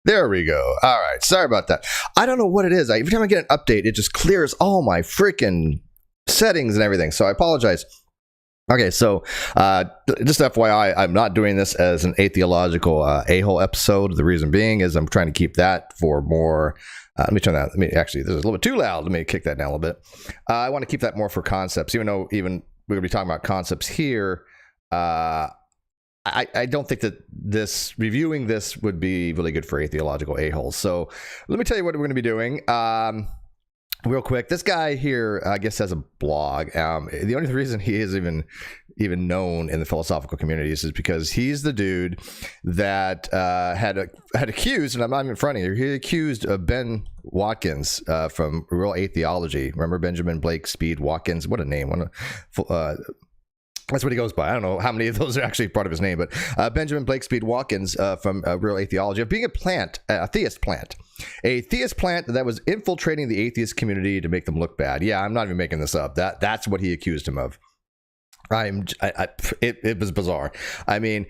There we go. All right. Sorry about that. I don't know what it is. Every time I get an update, it just clears all my freaking settings and everything. So I apologize. Okay, so just FYI, I'm not doing this as an atheological a-hole episode. The reason being is I'm trying to keep that for more. Let me turn that. Actually, this is a little bit too loud. Let me kick that down a little bit. I want to keep that more for concepts, even though we're going to be talking about concepts here. I don't think that reviewing this would be really good for atheological a-holes. So let me tell you what we're going to be doing. Real quick, this guy here, I guess, has a blog. The only reason he is even known in the philosophical communities is because he's the dude that had accused, and I'm not even fronting here, he accused Ben Watkins from Real Atheology. Remember Benjamin Blake Speed Watkins? What a name. That's what he goes by. I don't know how many of those are actually part of his name, but Benjamin Blake Speed Watkins from Real Atheology, of being a theist plant that was infiltrating the atheist community to make them look bad. Yeah, I'm not even making this up. That's what he accused him of. It was bizarre. I mean,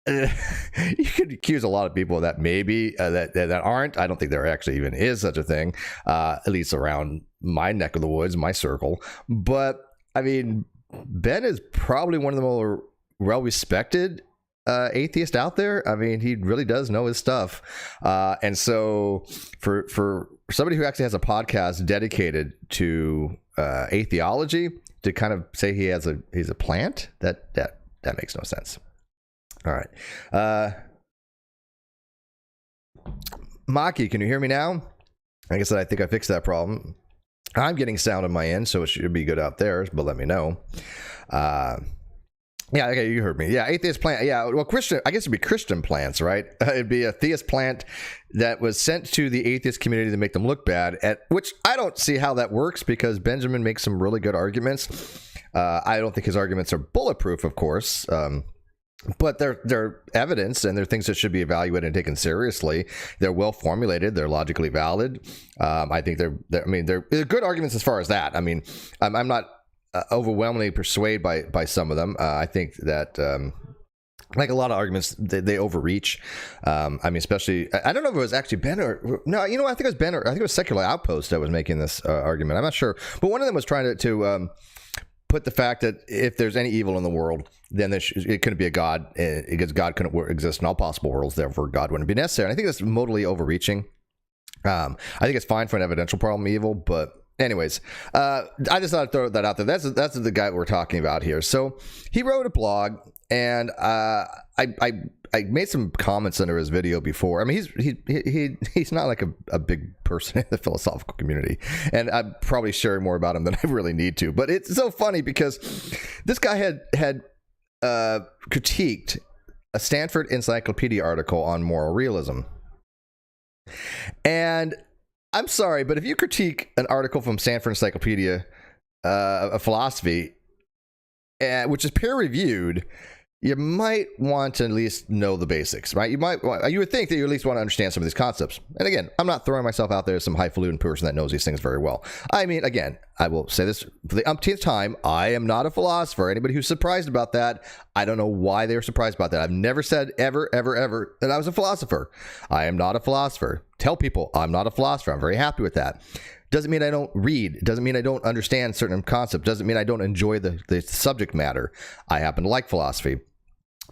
you could accuse a lot of people of that, maybe that aren't. I don't think there actually even is such a thing, at least around my neck of the woods, my circle. But I mean, Ben is probably one of the more well-respected atheist out there. I mean, he really does know his stuff. And so for somebody who actually has a podcast dedicated to atheology, to kind of say he's a plant, that makes no sense. All right. Maki, can you hear me now? Like I said, I think I fixed that problem. I'm getting sound on my end, so it should be good out there, but let me know. Yeah, okay, you heard me. Yeah, atheist plant. Yeah, well, Christian, I guess it'd be Christian plants, right? It'd be a theist plant that was sent to the atheist community to make them look bad, which I don't see how that works, because Benjamin makes some really good arguments. I don't think his arguments are bulletproof, of course. But they're evidence, and they're things that should be evaluated and taken seriously. They're well formulated. They're logically valid. I think they're good arguments as far as that. I mean, I'm not overwhelmingly persuaded by some of them. I think that like a lot of arguments, they overreach. I mean, especially, I don't know if it was actually Ben or no. You know, I think it was Ben, or I think it was Secular Outpost that was making this argument. I'm not sure, but one of them was trying to put the fact that if there's any evil in the world, then it couldn't be a God, because God couldn't exist in all possible worlds, therefore God wouldn't be necessary. And I think that's modally overreaching. I think it's fine for an evidential problem evil, but anyways, I just thought I'd throw that out there. That's the guy we're talking about here. So he wrote a blog, and I made some comments under his video before. I mean, he's not like a big person in the philosophical community, and I'm probably sharing more about him than I really need to. But it's so funny because this guy had critiqued a Stanford Encyclopedia article on moral realism, and I'm sorry, but if you critique an article from Stanford Encyclopedia of Philosophy, which is peer reviewed, you might want to at least know the basics, right? You would think that you at least want to understand some of these concepts. And again, I'm not throwing myself out there as some highfalutin person that knows these things very well. I mean, again, I will say this for the umpteenth time, I am not a philosopher. Anybody who's surprised about that, I don't know why they were surprised about that. I've never said ever that I was a philosopher. I am not a philosopher. Tell people I'm not a philosopher. I'm very happy with that. Doesn't mean I don't read. Doesn't mean I don't understand certain concepts. Doesn't mean I don't enjoy the subject matter. I happen to like philosophy.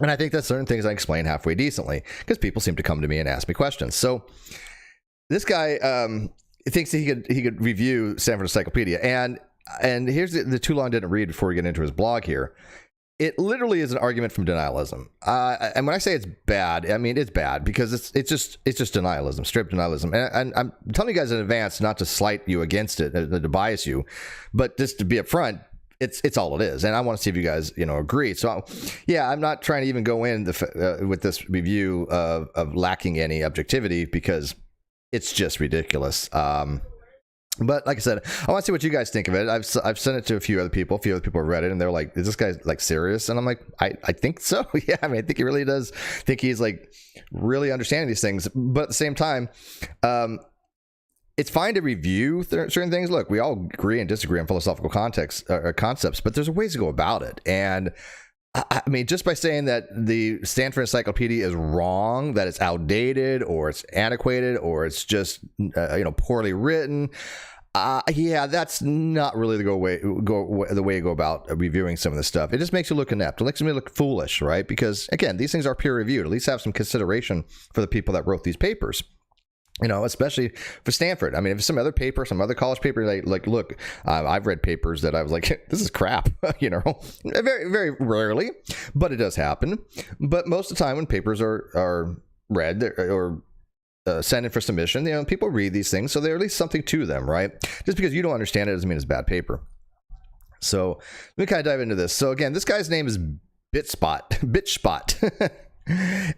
And I think that certain things I explain halfway decently, because people seem to come to me and ask me questions. So this guy thinks that he could review Stanford Encyclopedia. And here's the too long didn't read before we get into his blog here. It literally is an argument from denialism. And when I say it's bad, I mean it's bad because it's just denialism, straight denialism. And I'm telling you guys in advance not to slight you against it, to bias you, but just to be upfront. It's all it is, and I want to see if you guys agree. So yeah, I'm not trying to even go in with this review of lacking any objectivity, because it's just ridiculous. But like I said, I want to see what you guys think of it. I've sent it to a few other people have read it, and they're like, is this guy like serious? And I'm like, I think so. Yeah, I mean, I think he really does think he's like really understanding these things, but at the same time, it's fine to review certain things. Look, we all agree and disagree on philosophical concepts, but there's ways to go about it. And I mean, just by saying that the Stanford Encyclopedia is wrong, that it's outdated or it's antiquated or it's just poorly written, yeah, that's not really the way you go about reviewing some of this stuff. It just makes you look inept. It makes me look foolish, right? Because again, these things are peer reviewed. At least have some consideration for the people that wrote these papers. Especially for Stanford. I mean, if some other paper, some other college paper, like look, I've read papers that I was like, this is crap, very, very rarely, but it does happen. But most of the time when papers are read or sent in for submission, people read these things, so there's at least something to them, right? Just because you don't understand it doesn't mean it's bad paper. So let me kind of dive into this. So again, this guy's name is BitchSpot.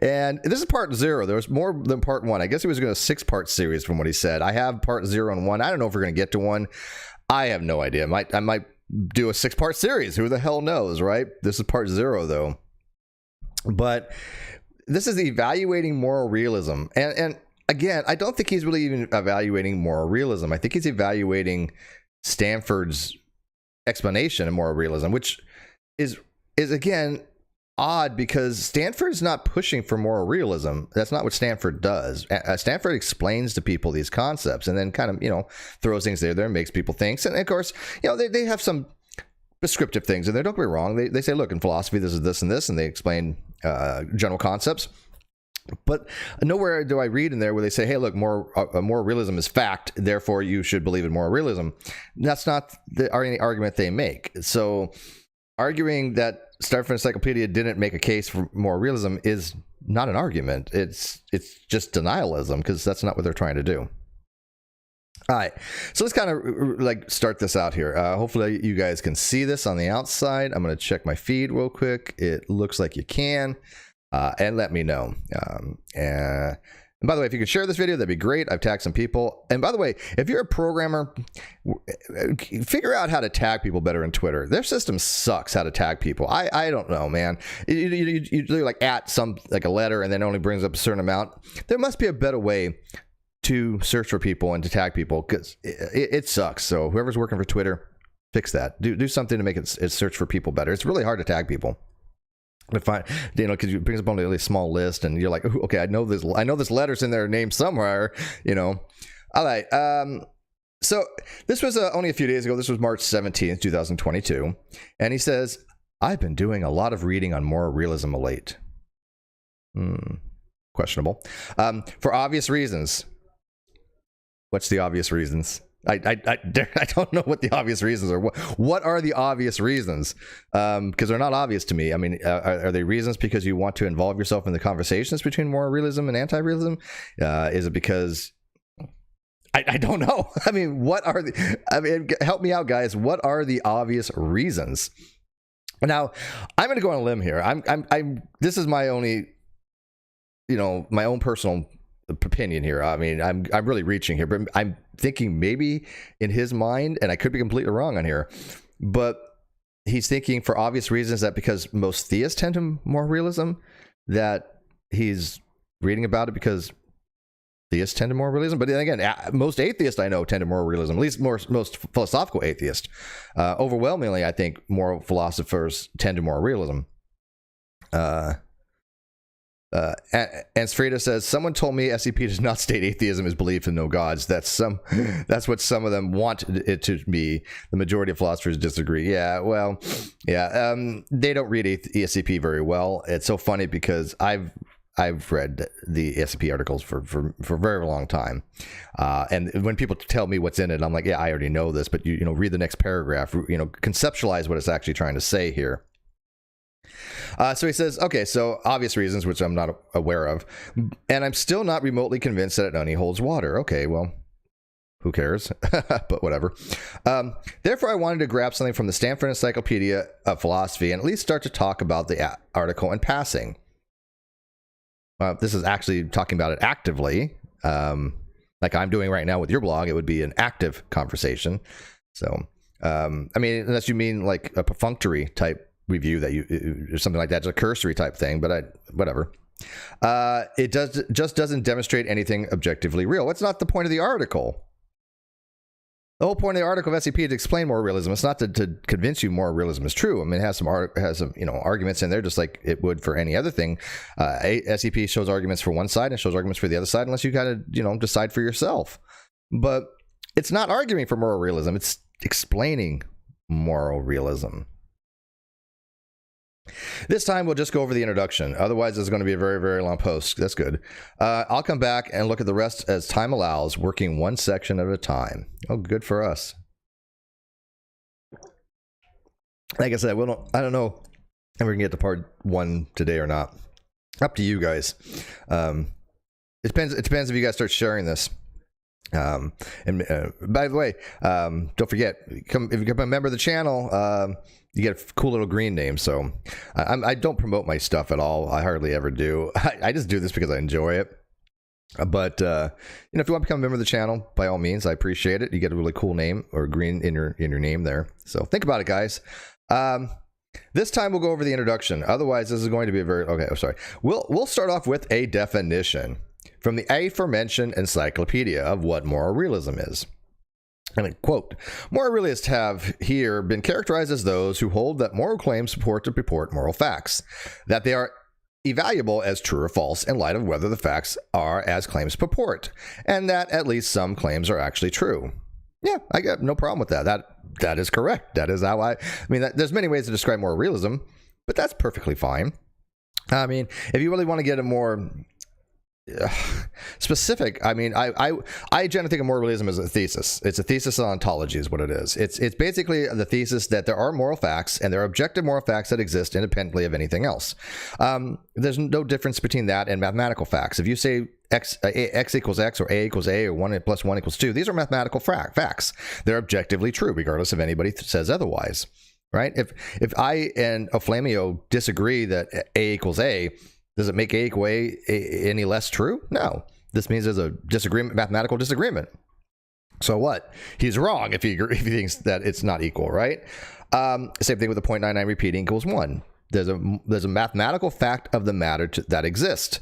And this is part 0. There was more than part 1. I guess he was going to 6-part series from what he said. I have part 0 and 1. I don't know if we're going to get to 1. I have no idea. I might do a 6-part series. Who the hell knows, right? This is part 0 though. But this is evaluating moral realism. And again, I don't think he's really even evaluating moral realism. I think he's evaluating Stanford's explanation of moral realism, which is again odd because Stanford's not pushing for moral realism. That's not what Stanford does. Stanford explains to people these concepts and then kind of, throws things there and makes people think. And of course, they have some prescriptive things in there. Don't get me wrong. They say, look, in philosophy, this is this and this, and they explain general concepts. But nowhere do I read in there where they say, hey, look, moral realism is fact, therefore you should believe in moral realism. That's not any argument they make. So arguing that Stanford Encyclopedia didn't make a case for moral realism is not an argument. It's just denialism, because that's not what they're trying to do. All right, so let's kind of start this out here. Hopefully you guys can see this on the outside. I'm going to check my feed real quick. It looks like you can, and let me know. And by the way, if you could share this video, that'd be great. I've tagged some people. And by the way, if you're a programmer, figure out how to tag people better in Twitter. Their system sucks how to tag people. I don't know, man. You do like a letter and then only brings up a certain amount. There must be a better way to search for people and to tag people, because it sucks. So whoever's working for Twitter, fix that. Do something to make it search for people better. It's really hard to tag people. Because it brings up only a really small list, and you're like, okay, I know this letter's in their name somewhere, All right. So this was only a few days ago. This was March 17th, 2022. And he says, I've been doing a lot of reading on moral realism of late. Questionable. For obvious reasons. What's the obvious reasons? I don't know what the obvious reasons are. What are the obvious reasons? Because they're not obvious to me. I mean, are they reasons because you want to involve yourself in the conversations between moral realism and anti-realism? Is it because... I don't know. I mean, help me out, guys. What are the obvious reasons? Now, I'm going to go on a limb here. This is my only, my own personal opinion here. I mean, I'm really reaching here, but I'm thinking maybe in his mind, and I could be completely wrong on here, but he's thinking for obvious reasons that because most theists tend to moral realism, that he's reading about it because theists tend to moral realism. But then again, most atheists I know tend to moral realism, at least most philosophical atheists. Overwhelmingly, I think moral philosophers tend to moral realism. And Frida says, someone told me SEP does not state atheism is belief in no gods. That's what some of them want it to be. The majority of philosophers disagree. Yeah, well, yeah. They don't read SEP very well. It's so funny because I've read the SEP articles for a very long time. And when people tell me what's in it, I'm like, yeah, I already know this, but you read the next paragraph, conceptualize what it's actually trying to say here. So he says, okay, so obvious reasons, which I'm not aware of, and I'm still not remotely convinced that it only holds water. Okay, well, who cares? But whatever. Therefore, I wanted to grab something from the Stanford Encyclopedia of Philosophy and at least start to talk about the article in passing. This is actually talking about it actively, like I'm doing right now with your blog. It would be an active conversation. So, I mean, unless you mean like a perfunctory type review or something like that, just a cursory type thing, but whatever. It just doesn't demonstrate anything objectively real. What's not the point of the article? The whole point of the article of SEP is to explain moral realism. It's not to convince you moral realism is true. I mean, it has some arguments in there, just like it would for any other thing. SEP shows arguments for one side and shows arguments for the other side, unless you kind of decide for yourself. But it's not arguing for moral realism. It's explaining moral realism. This time we'll just go over the introduction. Otherwise, it's going to be a very, very long post. That's good. I'll come back and look at the rest as time allows, working one section at a time. Oh, good for us. Like I said, I don't know if we can get to part 1 today or not. Up to you guys. It depends if you guys start sharing this. And by the way, don't forget, if you become a member of the channel, you get a cool little green name. So I don't promote my stuff at all. I hardly ever do. I just do this because I enjoy it. But if you want to become a member of the channel, by all means, I appreciate it. You get a really cool name or green in your name there. So think about it, guys. This time we'll go over the introduction. Otherwise, this is going to be We'll start off with a definition from the aforementioned encyclopedia of what moral realism is. And I quote, moral realists have here been characterized as those who hold that moral claims purport moral facts, that they are evaluable as true or false in light of whether the facts are as claims purport, and that at least some claims are actually true. Yeah, I got no problem with that. That is correct. That is how there's many ways to describe moral realism, but that's perfectly fine. I mean, if you really want to get a more specific, I generally think of moral realism as a thesis. It's a thesis on ontology is what it is. It's basically the thesis that there are moral facts and there are objective moral facts that exist independently of anything else. There's no difference between that and mathematical facts. If you say x equals x or a equals a or 1 plus 1 equals 2, these are mathematical facts. They're objectively true regardless if anybody says otherwise, right? If I and Oflamio disagree that a equals a, does it make A equal A any less true? No. This means there's a mathematical disagreement. So what? He's wrong if he thinks that it's not equal, right? Same thing with the 0.99 repeating equals 1. There's a mathematical fact of the matter that exists.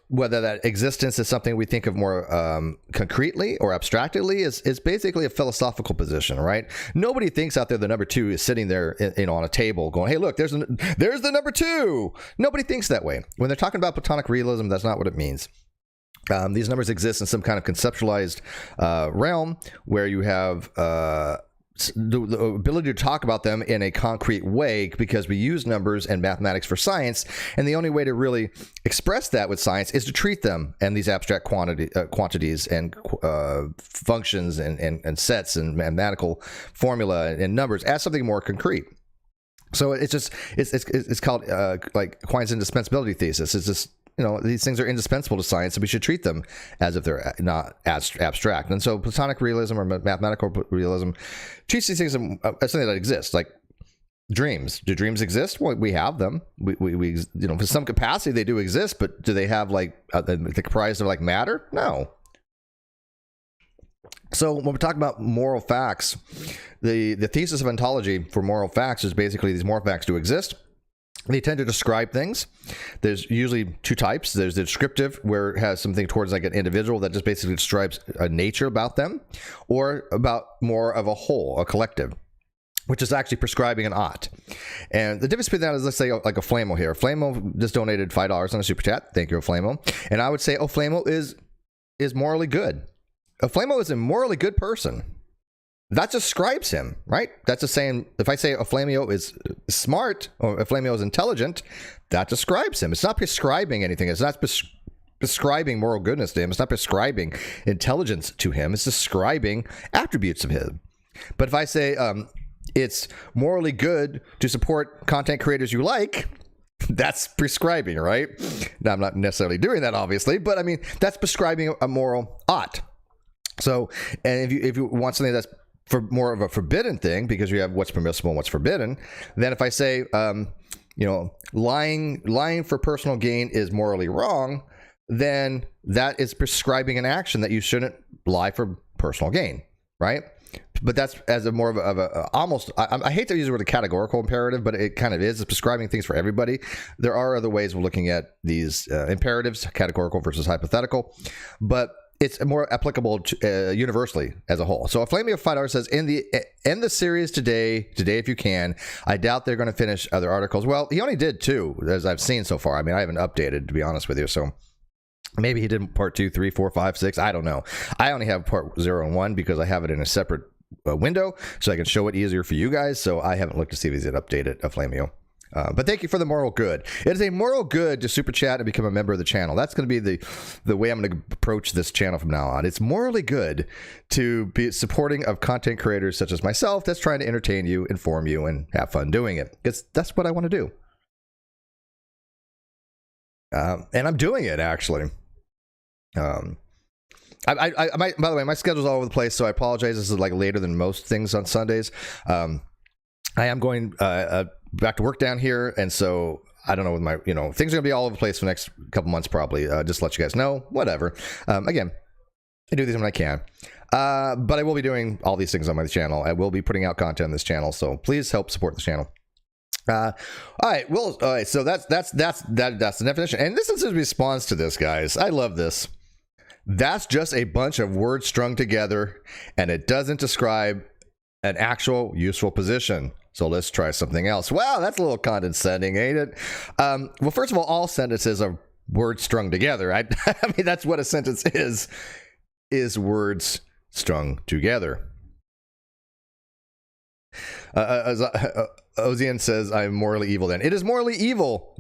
Whether that existence is something we think of more concretely or abstractly is basically a philosophical position, right? Nobody thinks out there the number 2 is sitting there on a table going, hey, look, there's the number 2. Nobody thinks that way. When they're talking about Platonic realism, that's not what it means. These numbers exist in some kind of conceptualized realm where you have the ability to talk about them in a concrete way because we use numbers and mathematics for science, and the only way to really express that with science is to treat them and these abstract quantities and functions and sets and mathematical formula and numbers as something more concrete. So it's called like Quine's indispensability thesis. It's just, these things are indispensable to science, and we should treat them as if they're not abstract. And so Platonic realism or mathematical realism treats these things as something that exists, like dreams. Do dreams exist? Well, we have them. We for some capacity they do exist, but do they have they're comprised of like matter? No. So when we're talking about moral facts, the thesis of ontology for moral facts is basically these moral facts do exist. They tend to describe things. There's usually 2 types. There's the descriptive, where it has something towards like an individual that just basically describes a nature about them, or about more of a whole, a collective, which is actually prescribing an ought. And the difference between that is, let's say, like a Flamo here. Flamo just donated $5 on a super chat. Thank you, Flamo. And I would say Flamo is morally good. Flamo is a morally good person. That describes him, right? That's just saying, if I say Oflamio is smart or Oflamio is intelligent, that describes him. It's not prescribing anything. It's not prescribing moral goodness to him. It's not prescribing intelligence to him. It's describing attributes of him. But if I say it's morally good to support content creators you like, that's prescribing, right? Now, I'm not necessarily doing that, obviously, but I mean, that's prescribing a moral ought. So, and if you want something that's for more of a forbidden thing, because you have what's permissible and what's forbidden, then if I say, lying for personal gain is morally wrong, then that is prescribing an action that you shouldn't lie for personal gain, right? But that's as a more of a almost, I hate to use the word a categorical imperative, but it kind of is. It's prescribing things for everybody. There are other ways of looking at these imperatives, categorical versus hypothetical, but it's more applicable to, universally as a whole. So a Flaming of $5 says, end the series today if you can. I doubt they're going to finish other articles. Well, he only did 2, as I've seen so far. I mean, I haven't updated, to be honest with you, so maybe he did part 2, 3, 4, 5, 6. I don't know. I only have part 0 and 1 because I have it in a separate window, so I can show it easier for you guys. So I haven't looked to see if he's updated a Flamio. But thank you for the moral good. It is a moral good to super chat and become a member of the channel. That's going to be the way I'm going to approach this channel from now on. It's morally good to be supporting of content creators such as myself that's trying to entertain you, inform you, and have fun doing it. Because that's what I want to do. And I'm doing it, actually. I might, by the way, my schedule's all over the place, so I apologize. This is like later than most things on Sundays. I am going back to work down here, and so I don't know with my, things are gonna be all over the place for the next couple months probably. Just to let you guys know, whatever. Again, I do these when I can, but I will be doing all these things on my channel. I will be putting out content on this channel, so please help support the channel. All right, well, all right, so that's the definition, and this is a response to this, guys. I love this. That's just a bunch of words strung together, and it doesn't describe an actual useful position. So let's try something else. Wow, that's a little condescending, ain't it? Well, first of all sentences are words strung together. I mean, that's what a sentence is words strung together. Ozian says, I'm morally evil then. It is morally evil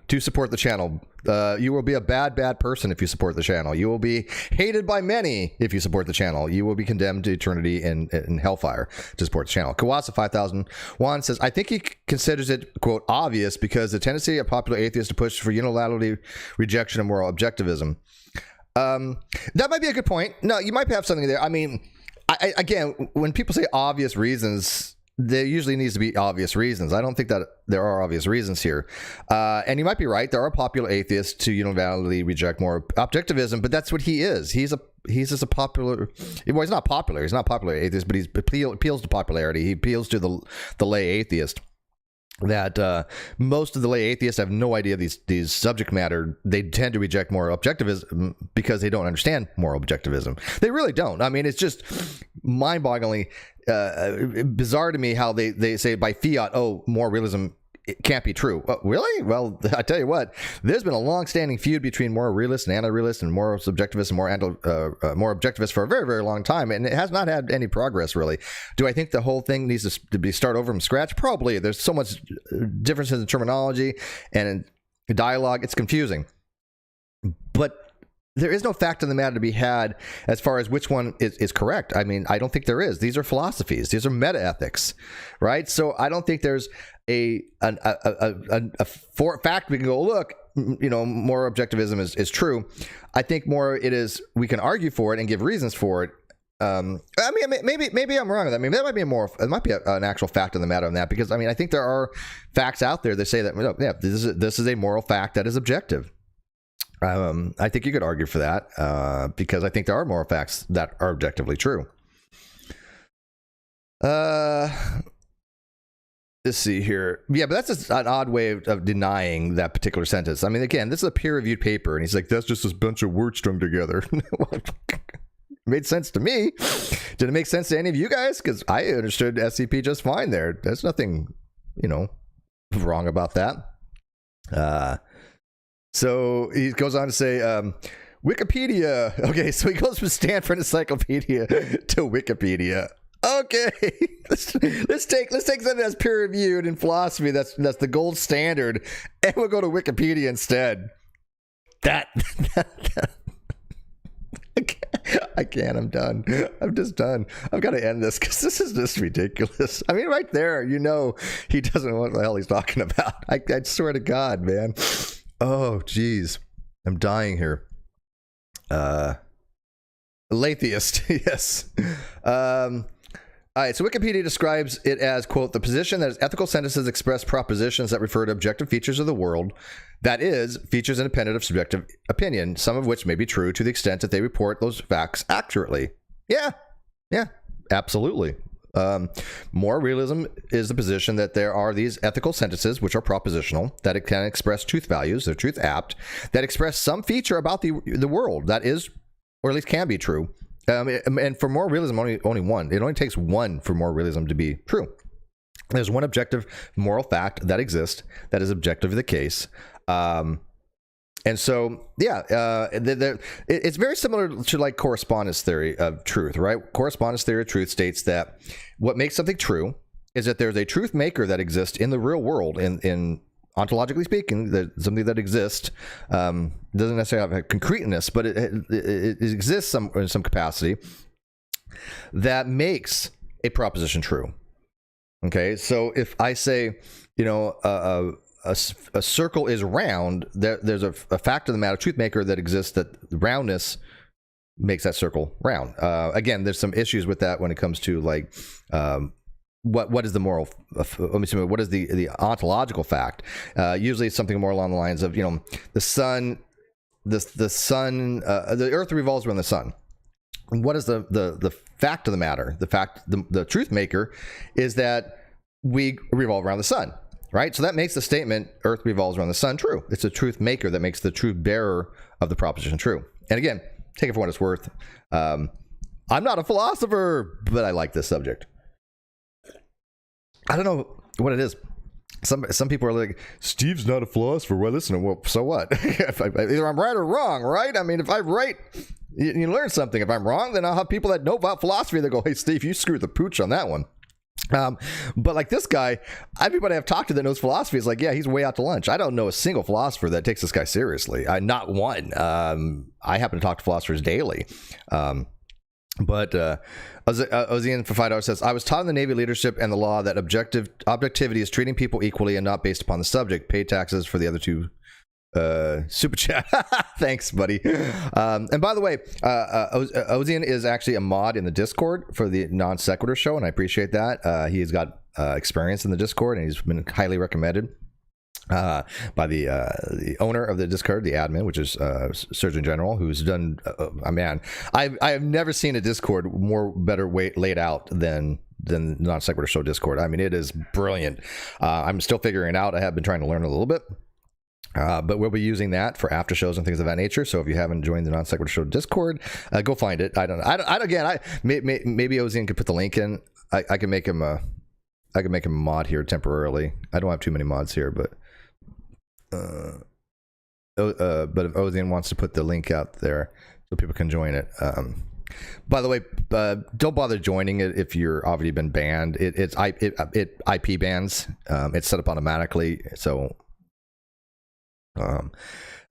to support the channel. You will be a bad person if you support the channel. You will be hated by many if you support the channel. You will be condemned to eternity in hellfire to support the channel. Kawasa 5001 says, I think he considers it, quote, obvious because the tendency of popular atheists to push for unilaterally rejection of moral objectivism. That might be a good point. No, you might have something there. I mean, again, when people say obvious reasons, there usually needs to be obvious reasons. I don't think that there are obvious reasons here. And you might be right. There are popular atheists to unilaterally reject moral objectivism, but that's what he is. He's just a popular, well, he's not popular. He's not popular atheist, but he appeals to popularity. He appeals to the lay atheist. That most of the lay atheists have no idea these subject matter. They tend to reject moral objectivism because they don't understand moral objectivism. They really don't. I mean, it's just mind-bogglingly bizarre to me how they say by fiat, oh, moral realism, it can't be true. Really? Well, I tell you what, there's been a long-standing feud between moral realists and anti-realists and moral subjectivists and moral objectivists for a very, very long time, and it has not had any progress, really. Do I think the whole thing needs to be start over from scratch? Probably. There's so much differences in terminology and in dialogue. It's confusing. But there is no fact in the matter to be had as far as which one is correct. I mean, I don't think there is. These are philosophies. These are meta-ethics, right? So I don't think there's a fact we can go, look, moral objectivism is true. I think more it is we can argue for it and give reasons for it. I mean, maybe I'm wrong with that. I mean, that might be it might be an actual fact in the matter on that, because I mean, I think there are facts out there that say that, yeah, this is a moral fact that is objective. I think you could argue for that because I think there are moral facts that are objectively true. Let's see here. Yeah, but that's just an odd way of denying that particular sentence. I mean, again, this is a peer-reviewed paper, and he's like, that's just this bunch of words strung together. Made sense to me. Did it make sense to any of you guys? Because I understood SEP just fine there. There's nothing, wrong about that. So he goes on to say, Wikipedia. Okay, so he goes from Stanford Encyclopedia to Wikipedia. Okay, let's take something that's peer reviewed in philosophy. That's the gold standard, and we'll go to Wikipedia instead. I can't. I'm done. I'm just done. I've got to end this because this is just ridiculous. I mean, right there, he doesn't know what the hell he's talking about. I swear to God, man. Oh, geez. I'm dying here. Atheist, yes. All right, so Wikipedia describes it as, quote, the position that ethical sentences express propositions that refer to objective features of the world, that is, features independent of subjective opinion, some of which may be true to the extent that they report those facts accurately. Yeah, absolutely. Moral realism is the position that there are these ethical sentences, which are propositional, that it can express truth values, they're truth apt, that express some feature about the world that is or at least can be true. And for moral realism, only one. It only takes one for moral realism to be true. There's one objective moral fact that exists that is objectively the case. And so, it's very similar to like correspondence theory of truth, right? Correspondence theory of truth states that what makes something true is that there's a truth maker that exists in the real world, in ontologically speaking, that something that exists, doesn't necessarily have a concreteness, but it exists in some capacity that makes a proposition true. Okay, so if I say, a circle is round, there's a fact of the matter, truth maker that exists, that the roundness makes that circle round. Again, there's some issues with that when it comes to like what is the moral? What is the ontological fact? Usually, it's something more along the lines of the sun, the Earth revolves around the sun. What is the fact of the matter? The truth maker is that we revolve around the sun. Right? So that makes the statement, Earth revolves around the sun, true. It's a truth maker that makes the truth bearer of the proposition true. And again, take it for what it's worth. I'm not a philosopher, but I like this subject. I don't know what it is. Some people are like, Steve's not a philosopher. Well, listen, well, so what? Either I'm right or wrong, right? I mean, if I'm right, you learn something. If I'm wrong, then I'll have people that know about philosophy that go, hey, Steve, you screwed the pooch on that one. But like this guy, everybody I've talked to that knows philosophy is like, yeah, he's way out to lunch. I don't know a single philosopher that takes this guy seriously. Not one. I happen to talk to philosophers daily. But Ozian for $5 says, I was taught in the Navy leadership and the law that objectivity is treating people equally and not based upon the subject. Pay taxes for the other two. Super chat. Thanks, buddy. And by the way, Ozian is actually a mod in the Discord for the Non Sequitur show, and I appreciate that. He has got experience in the Discord, and he's been highly recommended by the owner of the Discord, the admin, which is Surgeon General, who's done. Man, I have never seen a Discord better laid out than Non Sequitur show Discord. I mean, it is brilliant. I'm still figuring it out. I have been trying to learn a little bit. But we'll be using that for after shows and things of that nature. So if you haven't joined the Non Sequitur Show Discord, go find it. I don't know. Maybe Ozian could put the link in. I can make him a mod here temporarily. I don't have too many mods here, but if Ozian wants to put the link out there so people can join it. By the way, don't bother joining it if you're already been banned. It IP bans. It's set up automatically. So.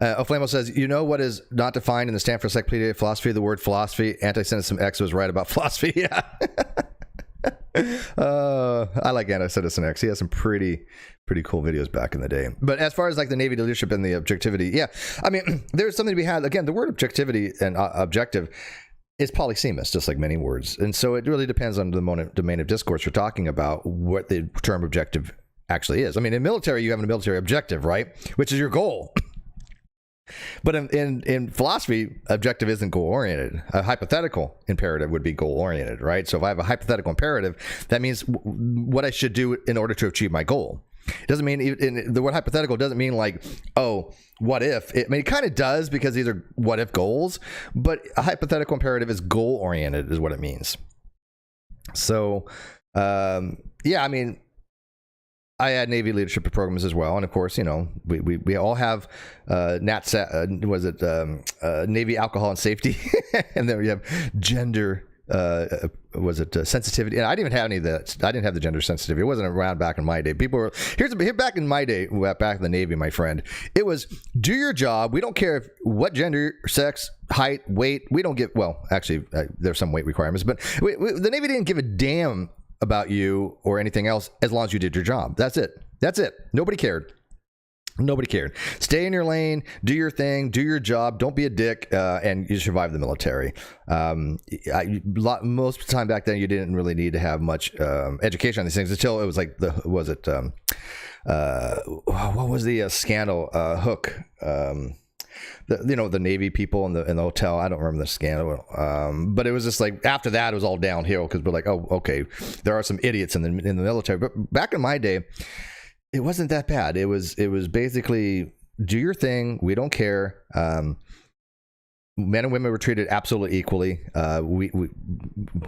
Oflamo says, what is not defined in the Stanford Encyclopedia of Philosophy? The word philosophy. Anti-Semitism X was right about philosophy. Yeah. I like Anti-Semitism X. He has some pretty cool videos back in the day. But as far as like the Navy leadership and the objectivity, yeah, I mean, there's something to be had. Again, the word objectivity and objective is polysemous, just like many words, and so it really depends on the domain of discourse you're talking about, what the term objective actually is. I mean, in military, you have a military objective, right? Which is your goal. But in philosophy, objective isn't goal-oriented. A hypothetical imperative would be goal-oriented, right? So if I have a hypothetical imperative, that means what I should do in order to achieve my goal. It doesn't mean, the word hypothetical doesn't mean like, oh, what if? It kind of does, because these are what if goals, but a hypothetical imperative is goal-oriented is what it means. So, yeah, I mean, I had Navy leadership programs as well, and of course, we all have Navy alcohol and safety, and then we have gender. Sensitivity? And I didn't even have any of that. I didn't have the gender sensitivity. It wasn't around back in my day. People were back in my day, back in the Navy, my friend. It was do your job. We don't care what gender, sex, height, weight. We don't give. Well, actually, there's some weight requirements, but the Navy didn't give a damn about you or anything else as long as you did your job. That's it. Nobody cared. Stay in your lane, do your thing, do your job, don't be a dick, and you survive the military. Most of the time back then, you didn't really need to have much education on these things until it was like what was the scandal? Hook. The Navy people in the hotel. I don't remember the scandal, but it was just like after that it was all downhill, because we're like, oh, okay, there are some idiots in the military. But back in my day, it wasn't that bad. It was basically do your thing. We don't care. men and women were treated absolutely equally.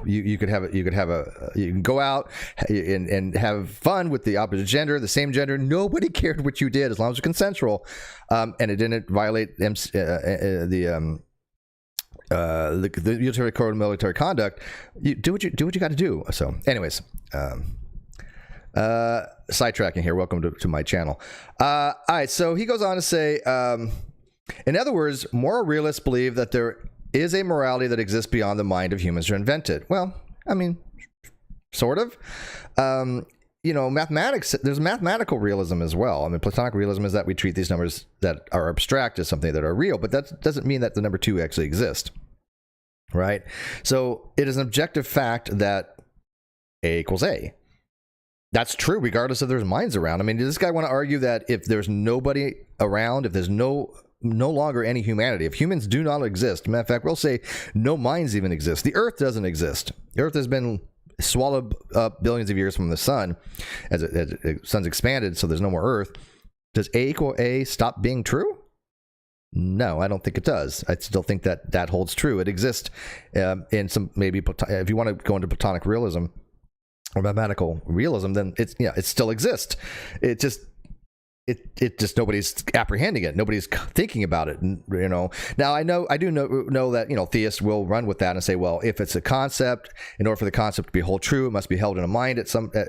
You can go out and have fun with the opposite gender, the same gender. Nobody cared what you did as long as it was consensual, and it didn't violate the military code of military conduct. You do what you got to do. So, anyways, sidetracking here. Welcome to my channel. All right, so he goes on to say. In other words, moral realists believe that there is a morality that exists beyond the mind of humans who invent it. Well, I mean, sort of. Mathematics, there's mathematical realism as well. I mean, Platonic realism is that we treat these numbers that are abstract as something that are real, but that doesn't mean that the number 2 actually exists, right? So it is an objective fact that A equals A. That's true regardless if there's minds around. I mean, does this guy want to argue that if there's nobody around, if there's no longer any humanity, if humans do not exist, matter of fact, we'll say no minds even exist. The Earth doesn't exist. The Earth has been swallowed up billions of years from the sun as the sun's expanded, so there's no more Earth. Does A equal A stop being true? No, I don't think it does. I still think that holds true. It exists in some, maybe if you want to go into Platonic realism or mathematical realism, then it still exists. It just nobody's apprehending it. Nobody's thinking about it. Now I do know that theists will run with that and say, well, if it's a concept, in order for the concept to be hold true, it must be held in a mind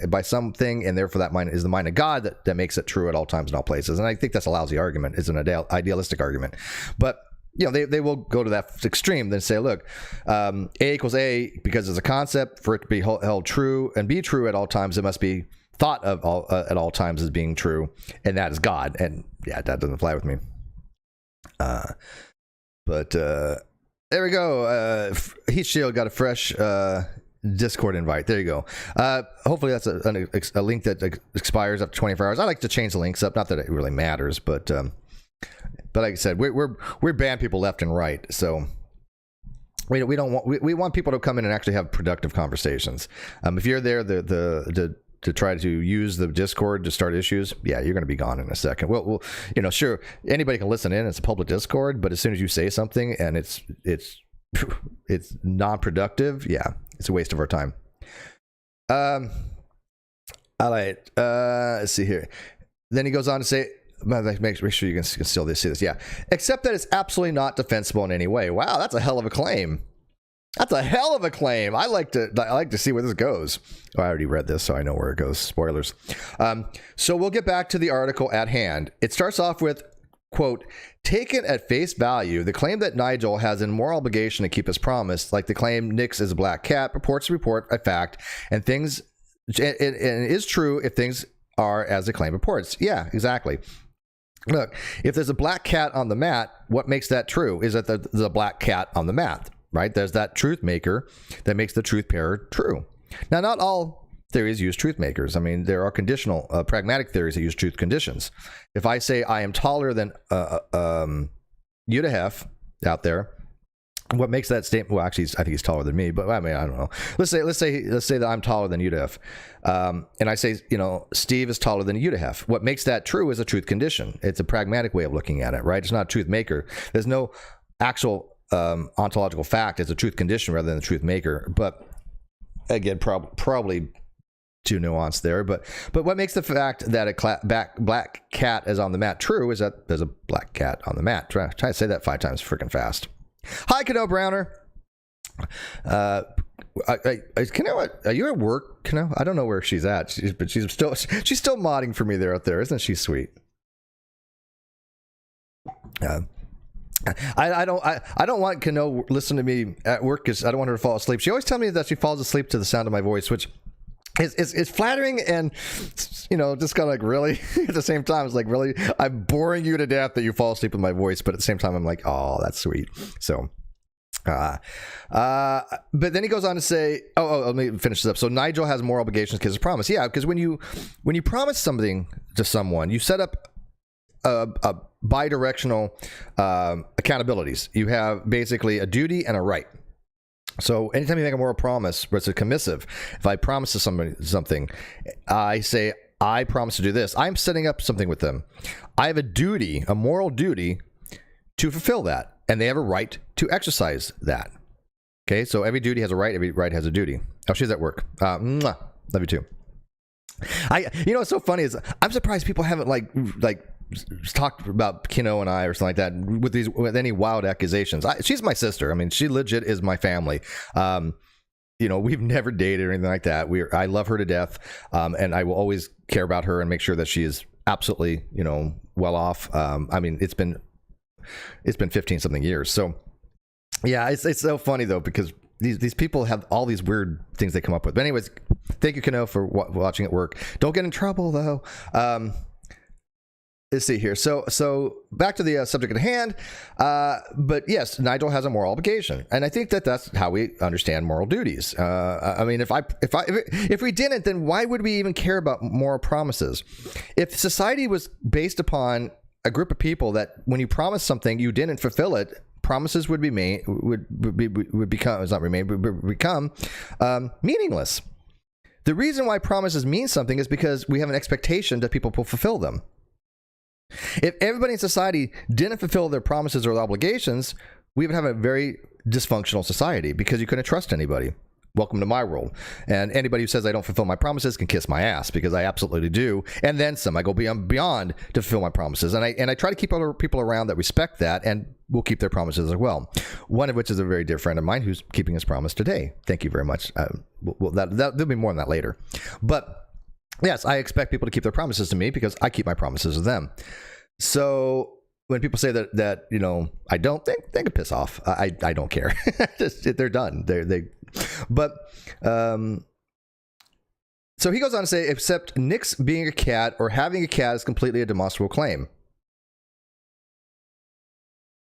by something, and therefore that mind is the mind of God that makes it true at all times and all places. And I think that's a lousy argument. It's an idealistic argument, but they will go to that extreme. Then say, look, A equals A because it's a concept. For it to be held true and be true at all times, it must be thought of at all times as being true, and that is God. And yeah, that doesn't fly with me. But there we go. Heat Shield got a fresh Discord invite. There you go. Hopefully that's a link that expires after 24 hours. I like to change the links up. Not that it really matters, but like I said, we're ban people left and right. So we want people to come in and actually have productive conversations. If you're there to try to use the Discord to start issues, yeah, you're going to be gone in a second. Well, sure, anybody can listen in. It's a public Discord, but as soon as you say something and it's non-productive, yeah, it's a waste of our time. All right, let's see here. Then he goes on to say, make sure you can still see this. Yeah, except that it's absolutely not defensible in any way. Wow, that's a hell of a claim. That's a hell of a claim. I like to see where this goes. Oh, I already read this, so I know where it goes. Spoilers. So we'll get back to the article at hand. It starts off with, quote, taken at face value, the claim that Nigel has a moral obligation to keep his promise, like the claim Nix is a black cat, purports to report a fact, and it is true if things are as the claim reports. Yeah, exactly. Look, if there's a black cat on the mat, what makes that true is that there's a black cat on the mat. Right? There's that truth maker that makes the truth pair true. Now, not all theories use truth makers. I mean, there are conditional, pragmatic theories that use truth conditions. If I say I am taller than Utahef out there, what makes that statement? Well, actually, I think he's taller than me, but I mean, I don't know. Let's say that I'm taller than Utahef, and I say, Steve is taller than Utahef. What makes that true is a truth condition. It's a pragmatic way of looking at it, right? It's not a truth maker. There's no actual ontological fact. Is a truth condition rather than the truth maker. But again, probably too nuanced there. But what makes the fact that a black cat is on the mat true is that there's a black cat on the mat. Try to say that 5 times freaking fast. Hi, Kano Browner. Kano, are you at work, Kano? I don't know where she's at, but she's still modding for me there out there. Isn't she sweet? I don't want Kano listen to me at work because I don't want her to fall asleep. She always tells me that she falls asleep to the sound of my voice, which is flattering and just kind of like, really at the same time it's like, really, I'm boring you to death that you fall asleep with my voice, but at the same time I'm like, oh, that's sweet. So but then he goes on to say, let me finish this up. So Nigel has moral obligations because of promise. Yeah, because when you promise something to someone, you set up a bidirectional accountabilities. You have basically a duty and a right. So anytime you make a moral promise, where it's a commissive, if I promise to somebody something, I say, I promise to do this, I'm setting up something with them. I have a duty, a moral duty to fulfill that. and they have a right to exercise that. Okay, so every duty has a right, every right has a duty. Oh, she's at work. Mwah. Love you too. You know what's so funny is I'm surprised people haven't like talked about Kino and I or something like that with any wild accusations. She's my sister. I mean, she legit is my family. You know, we've never dated or anything like that. I love her to death, and I will always care about her and make sure that she is absolutely, you know, well off. I mean, it's been 15 something years. So yeah, it's so funny though, because these people have all these weird things they come up with. But anyways, thank you, Kano, for watching at work. Don't get in trouble though. Let's see here. So back to the subject at hand. But yes, Nigel has a moral obligation, and I think that's how we understand moral duties. I mean, if we didn't, then why would we even care about moral promises? If society was based upon a group of people that when you promise something you didn't fulfill it, promises would be made would become meaningless. The reason why promises mean something is because we have an expectation that people will fulfill them. If everybody in society didn't fulfill their promises or their obligations, we would have a very dysfunctional society because you couldn't trust anybody. Welcome to my world. And anybody who says I don't fulfill my promises can kiss my ass, because I absolutely do. And then some. I go beyond to fulfill my promises. And I try to keep other people around that respect that and will keep their promises as well. One of which is a very dear friend of mine who's keeping his promise today. Thank you very much. There'll be more on that later. But yes, I expect people to keep their promises to me because I keep my promises to them. So when people say that you know, I don't, they can piss off. I don't care. They're done. But so he goes on to say, except Nick's being a cat or having a cat is completely a demonstrable claim.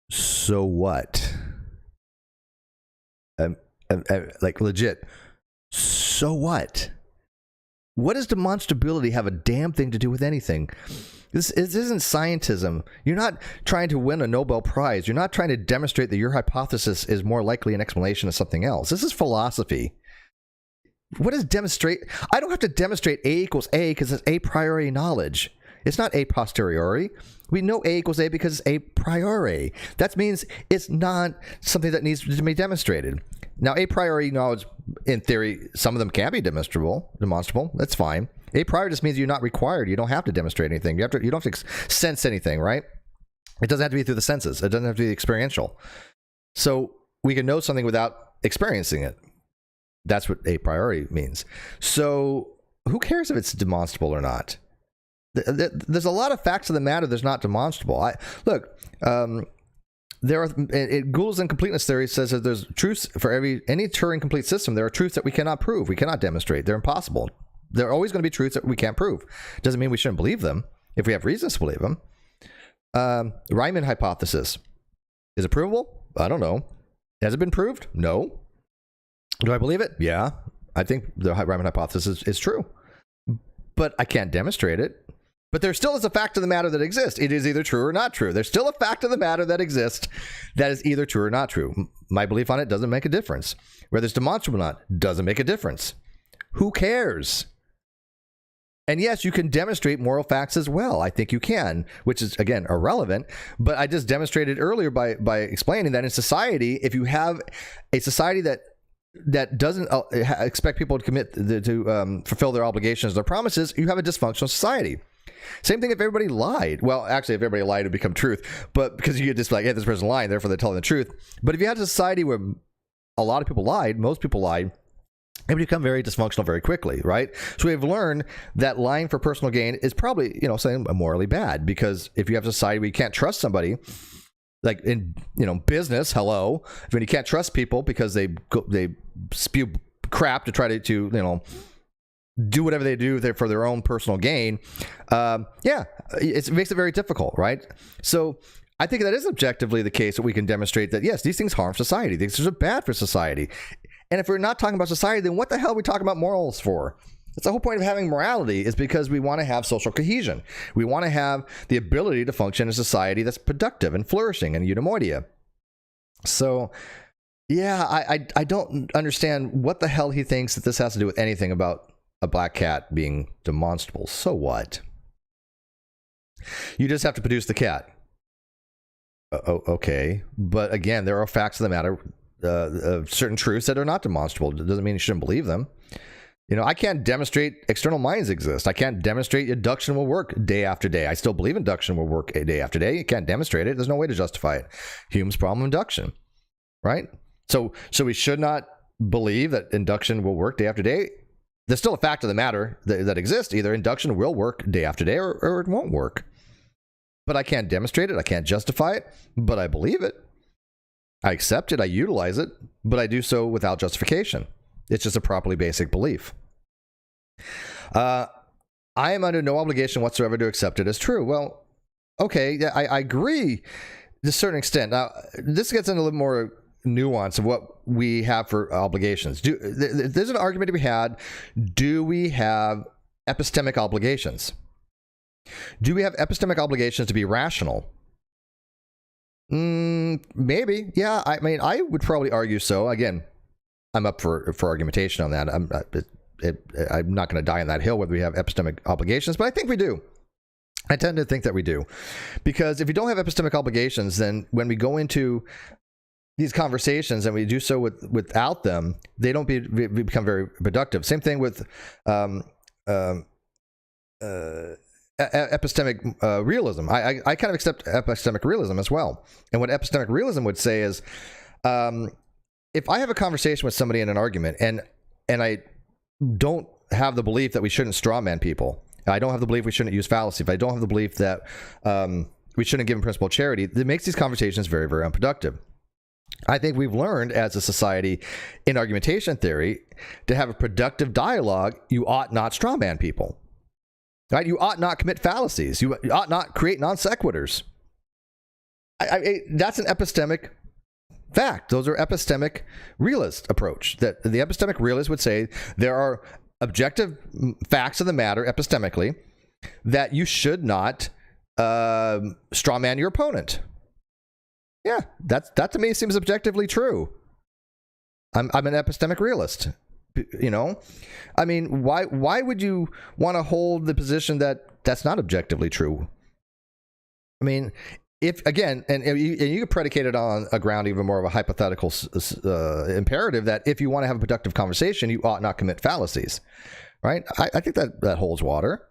So what? Like legit. So what? What does demonstrability have a damn thing to do with anything? This isn't scientism. You're not trying to win a Nobel Prize. You're not trying to demonstrate that your hypothesis is more likely an explanation of something else. This is philosophy. What is demonstrate? I don't have to demonstrate A equals A because it's a priori knowledge. It's not a posteriori. We know A equals A because it's a priori. That means it's not something that needs to be demonstrated. Now, a priori knowledge, in theory, some of them can be demonstrable. That's fine. A priori just means you're not required. You don't have to demonstrate anything. You don't have to sense anything, right? It doesn't have to be through the senses. It doesn't have to be experiential. So we can know something without experiencing it. That's what a priori means. So who cares if it's demonstrable or not? There's a lot of facts of the matter that's not demonstrable. There are, Gould's incompleteness theory says that there's truths for any Turing complete system. There are truths that we cannot prove. We cannot demonstrate. They're impossible. There are always going to be truths that we can't prove. Doesn't mean we shouldn't believe them if we have reasons to believe them. Riemann hypothesis. Is it provable? I don't know. Has it been proved? No. Do I believe it? Yeah. I think the Riemann hypothesis is true. But I can't demonstrate it. But there still is a fact of the matter that exists. It is either true or not true. There's still a fact of the matter that exists that is either true or not true. My belief on it doesn't make a difference. Whether it's demonstrable or not doesn't make a difference. Who cares? And yes, you can demonstrate moral facts as well. I think you can, which is, again, irrelevant. But I just demonstrated earlier by explaining that in society, if you have a society that doesn't expect people to commit to fulfill their obligations, their promises, you have a dysfunctional society. Same thing if everybody lied. Well, actually, if everybody lied, it would become truth. But because you could just be like, hey, this person lying, therefore they're telling the truth. But if you had a society where a lot of people lied, most people lied, it would become very dysfunctional very quickly, right? So we've learned that lying for personal gain is probably, saying morally bad, because if you have a society where you can't trust somebody, like in business, when you can't trust people because they spew crap to try to do whatever they do there for their own personal gain, it makes it very difficult, right? So I think that is objectively the case that we can demonstrate that, yes, these things harm society. These things are bad for society. And if we're not talking about society, then what the hell are we talking about morals for? That's the whole point of having morality, is because we want to have social cohesion. We want to have the ability to function in a society that's productive and flourishing and eudaimonia. So, yeah, I don't understand what the hell he thinks that this has to do with anything about a black cat being demonstrable. So what? You just have to produce the cat. Okay, but again, there are facts of the matter, certain truths that are not demonstrable. It doesn't mean you shouldn't believe them. I can't demonstrate external minds exist. I can't demonstrate induction will work day after day. I still believe induction will work day after day. You can't demonstrate it. There's no way to justify it. Hume's problem of induction, right? So we should not believe that induction will work day after day. There's still a fact of the matter that exists. Either induction will work day after day or it won't work. But I can't demonstrate it. I can't justify it, but I believe it. I accept it. I utilize it, but I do so without justification. It's just a properly basic belief. I am under no obligation whatsoever to accept it as true. Well, okay, I agree to a certain extent. Now, this gets into a little more nuance of what we have for obligations. There's an argument to be had. Do we have epistemic obligations? Do we have epistemic obligations to be rational? Maybe. Yeah, I mean, I would probably argue so. Again, I'm up for argumentation on that. I'm not going to die on that hill whether we have epistemic obligations, but I think we do. I tend to think that we do. Because if you don't have epistemic obligations, then when we go into these conversations and we do so without them, they don't become very productive. Same thing with epistemic realism. I kind of accept epistemic realism as well. And what epistemic realism would say is, if I have a conversation with somebody in an argument and I don't have the belief that we shouldn't strawman people, I don't have the belief we shouldn't use fallacy, if I don't have the belief that we shouldn't give in principle charity, that makes these conversations very, very unproductive. I think we've learned as a society in argumentation theory to have a productive dialogue, you ought not strawman people. Right? You ought not commit fallacies. You ought not create non sequiturs. That's an epistemic fact. Those are epistemic realist approach. That the epistemic realist would say there are objective facts of the matter epistemically that you should not strawman your opponent. Yeah, that to me seems objectively true. I'm an epistemic realist. I mean, why would you want to hold the position that that's not objectively true? I mean, if again, and you could predicate it on a ground even more of a hypothetical imperative that if you want to have a productive conversation, you ought not commit fallacies, right? I think that holds water.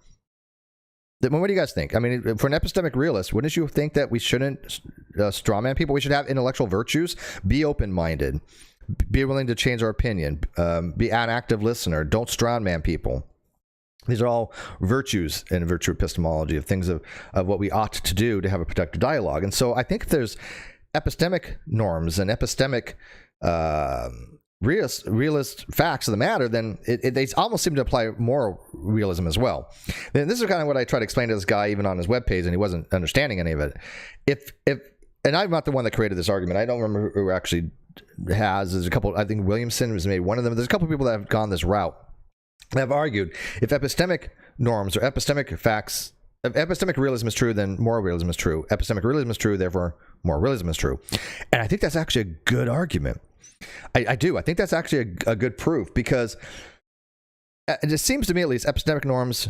What do you guys think? I mean, for an epistemic realist, wouldn't you think that we shouldn't strawman people? We should have intellectual virtues, be open-minded, be willing to change our opinion, be an active listener, don't strawman people. These are all virtues in virtue epistemology of things of what we ought to do to have a productive dialogue. And so I think if there's epistemic norms and epistemic realist facts of the matter, then they almost seem to apply moral realism as well. And this is kind of what I try to explain to this guy even on his webpage, and he wasn't understanding any of it. And I'm not the one that created this argument. I don't remember who actually has. There's a couple, I think Williamson was maybe one of them. There's a couple of people that have gone this route. Have argued if epistemic norms or epistemic facts, if epistemic realism is true, then moral realism is true. Epistemic realism is true, therefore moral realism is true. And I think that's actually a good argument. I do. I think that's actually a good proof, because it seems to me, at least, epistemic norms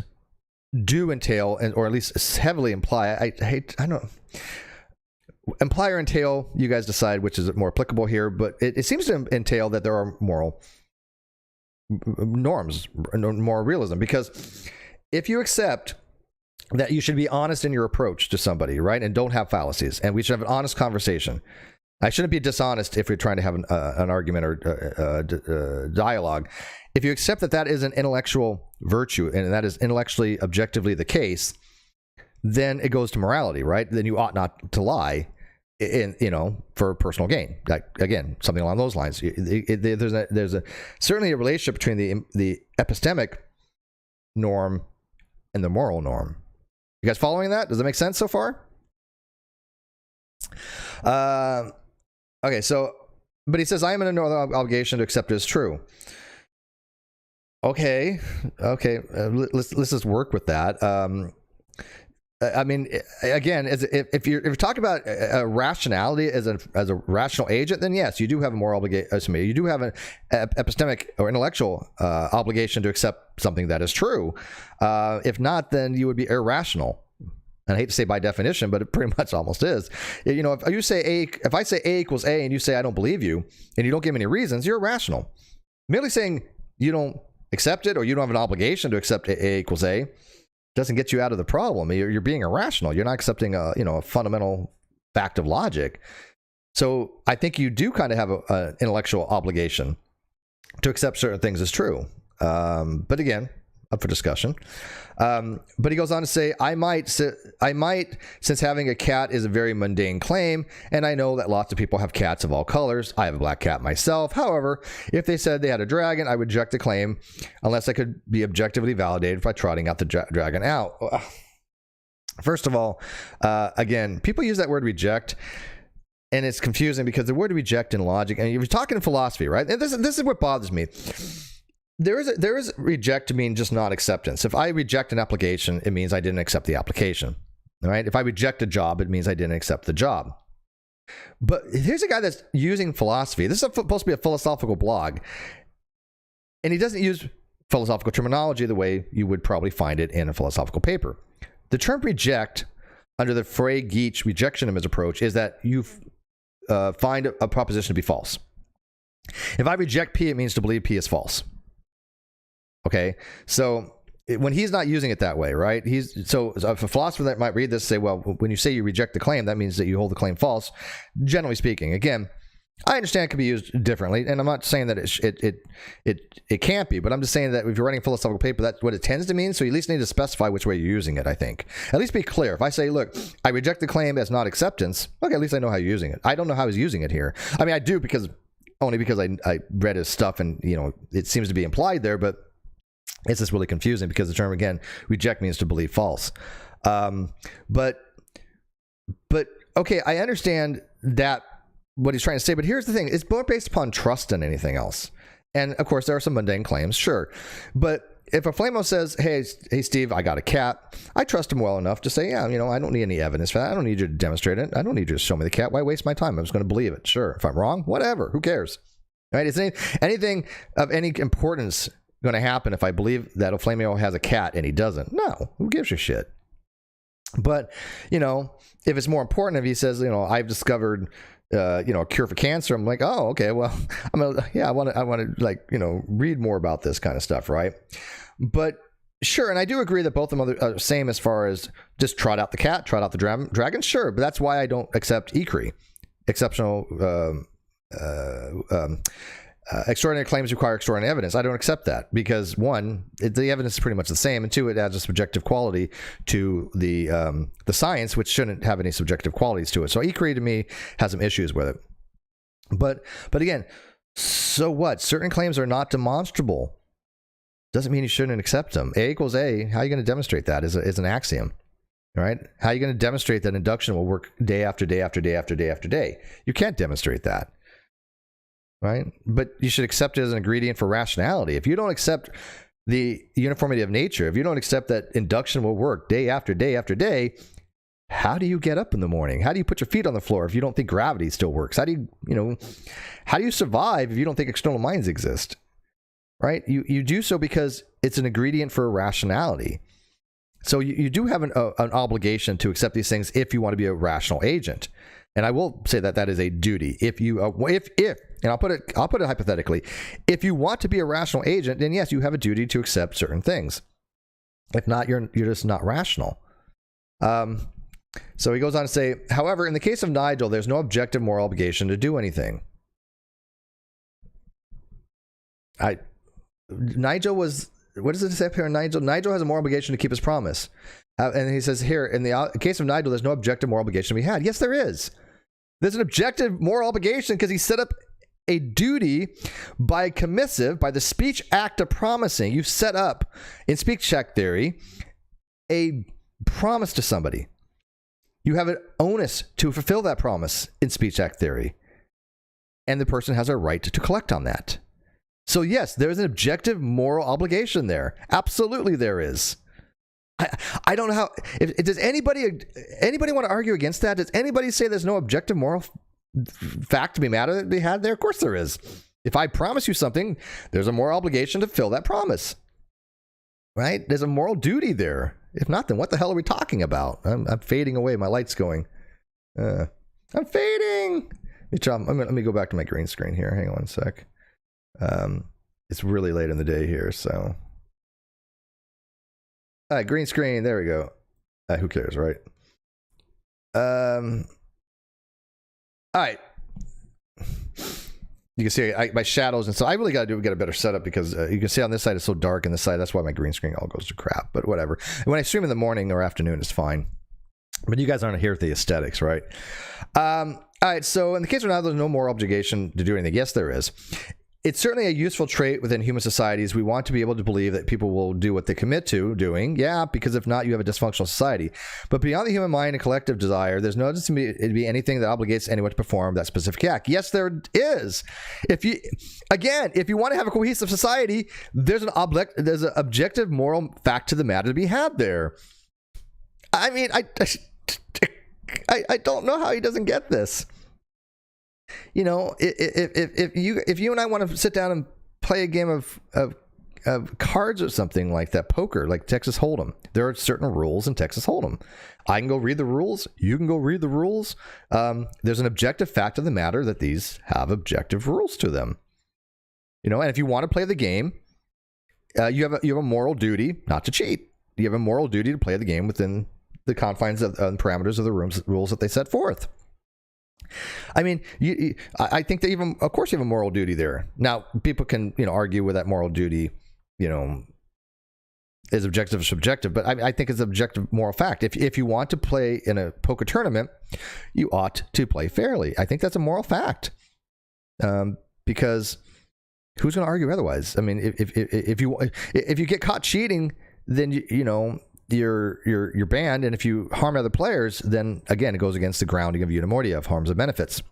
do entail, or at least heavily imply. I don't imply or entail. You guys decide which is more applicable here, but it seems to entail that there are moral norms, moral realism, because if you accept that you should be honest in your approach to somebody, right, and don't have fallacies, and we should have an honest conversation. I shouldn't be dishonest if you're trying to have an argument or dialogue. If you accept that that is an intellectual virtue and that is intellectually, objectively the case, then it goes to morality, right? Then you ought not to lie, for personal gain. Again, something along those lines. There's certainly a relationship between the epistemic norm and the moral norm. You guys following that? Does that make sense so far? Okay, so, but he says, I am in no obligation to accept it as true. Okay, let's just work with that. I mean, again, if you're talking about a rationality as a rational agent, then yes, you do have a moral obligation. You do have an epistemic or intellectual obligation to accept something that is true. If not, then you would be irrational. And I hate to say by definition, but it pretty much almost is. You know, if I say A equals A and you say I don't believe you, and you don't give me any reasons, you're irrational. Merely saying you don't accept it or you don't have an obligation to accept A equals A doesn't get you out of the problem. You're being irrational. You're not accepting a fundamental fact of logic. So I think you do kind of have an intellectual obligation to accept certain things as true. But again, up for discussion. But he goes on to say, I might, since having a cat is a very mundane claim, and I know that lots of people have cats of all colors. I have a black cat myself. However, if they said they had a dragon, I would reject the claim unless I could be objectively validated by trotting out the dragon out. First of all, again, people use that word reject, and it's confusing because the word reject in logic, and you're talking in philosophy, right? And this is what bothers me. There is reject to mean just not acceptance. If I reject an application, it means I didn't accept the application. All right? If I reject a job, it means I didn't accept the job. But here's a guy that's using philosophy. This is supposed to be a philosophical blog. And he doesn't use philosophical terminology the way you would probably find it in a philosophical paper. The term reject, under the Frege-Geach rejectionism approach, is that you find a proposition to be false. If I reject P, it means to believe P is false. Okay, so when he's not using it that way, right? So if a philosopher that might read this say, well, when you say you reject the claim, that means that you hold the claim false. Generally speaking, again, I understand it can be used differently, and I'm not saying that it can't be, but I'm just saying that if you're writing a philosophical paper, that's what it tends to mean. So you at least need to specify which way you're using it. I think at least be clear. If I say, look, I reject the claim as not acceptance, okay, at least I know how you're using it. I don't know how he's using it here. I mean, I do only because I read his stuff, and it seems to be implied there, but it's just really confusing because the term, again, reject means to believe false. But okay, I understand that what he's trying to say, but here's the thing. It's more based upon trust than anything else. And of course, there are some mundane claims, sure. But if a flamo says, hey, Steve, I got a cat, I trust him well enough to say, yeah, I don't need any evidence for that. I don't need you to demonstrate it. I don't need you to show me the cat. Why waste my time? I'm just going to believe it. Sure. If I'm wrong, whatever. Who cares? Right? Is anything of any importance going to happen if I believe that a flameo has a cat and he doesn't? No. Who gives a shit? But, if it's more important, if he says, I've discovered a cure for cancer, I'm like, oh, okay, well, I want to read more about this kind of stuff, right? But sure, and I do agree that both of them are same as far as just trot out the cat, trot out the dragon, sure, but that's why I don't accept ECRE, exceptional extraordinary claims require extraordinary evidence. I don't accept that because, one, the evidence is pretty much the same, and two, it adds a subjective quality to the science, which shouldn't have any subjective qualities to it. So ECRE to me has some issues with it. But again, so what? Certain claims are not demonstrable. Doesn't mean you shouldn't accept them. A equals A. How are you going to demonstrate that? Is an axiom, right? How are you going to demonstrate that induction will work day after day after day after day after day? You can't demonstrate that. Right? But you should accept it as an ingredient for rationality. If you don't accept the uniformity of nature, if you don't accept that induction will work day after day after day, how do you get up in the morning? How do you put your feet on the floor if you don't think gravity still works? How do you survive if you don't think external minds exist? Right? You do so because it's an ingredient for rationality. So you do have an obligation to accept these things if you want to be a rational agent. And I will say that is a duty. If and I'll put it hypothetically, if you want to be a rational agent, then yes, you have a duty to accept certain things. If not, you're just not rational. So he goes on to say, however, in the case of Nigel, there's no objective moral obligation to do anything. Nigel was, what does it say up here? Nigel has a moral obligation to keep his promise. And he says here, in the case of Nigel, there's no objective moral obligation to be had. Yes, there is. There's an objective moral obligation because he set up a duty by commissive, by the speech act of promising. You set up, in speech act theory, a promise to somebody. You have an onus to fulfill that promise in speech act theory. And the person has a right to collect on that. So yes, there's an objective moral obligation there. Absolutely there is. I don't know how. Does anybody want to argue against that? Does anybody say there's no objective moral fact to be had there? Of course there is. If I promise you something, there's a moral obligation to fill that promise. right? There's a moral duty there. If not, then what the hell are we talking about? I'm fading away. My light's going. I'm fading. Let me go back to my green screen here. Hang on one sec. It's really late in the day here, so. All right, green screen. There we go. Who cares, right? All right. You can see my shadows, and so I really got to get a better setup because you can see on this side it's so dark, and this side, that's why my green screen all goes to crap. But whatever. And when I stream in the morning or afternoon, it's fine. But you guys aren't here with the aesthetics, right? All right. So in the case of now, there's no moral obligation to do anything. Yes, there is. It's certainly a useful trait within human societies. We want to be able to believe that people will do what they commit to doing. Yeah, because if not, you have a dysfunctional society. But beyond the human mind and collective desire, there's no to be anything that obligates anyone to perform that specific act. Yes, there is. If you want to have a cohesive society, there's an objective moral fact to the matter to be had there. I mean, I don't know how he doesn't get this. You know, if you and I want to sit down and play a game of cards or something like that, poker, like Texas Hold'em, there are certain rules in Texas Hold'em. I can go read the rules. You can go read the rules. There's an objective fact of the matter that these have objective rules to them. You know, and if you want to play the game, you have a moral duty not to cheat. You have a moral duty to play the game within the confines of and parameters of the rules that they set forth. I mean, I think that of course, you have a moral duty there. Now, people can, argue with that moral duty, is objective or subjective, but I think it's objective moral fact. If you want to play in a poker tournament, you ought to play fairly. I think that's a moral fact, because who's going to argue otherwise? I mean, if you get caught cheating, then you're banned, and if you harm other players, then again it goes against the grounding of unimodia of harms and benefits.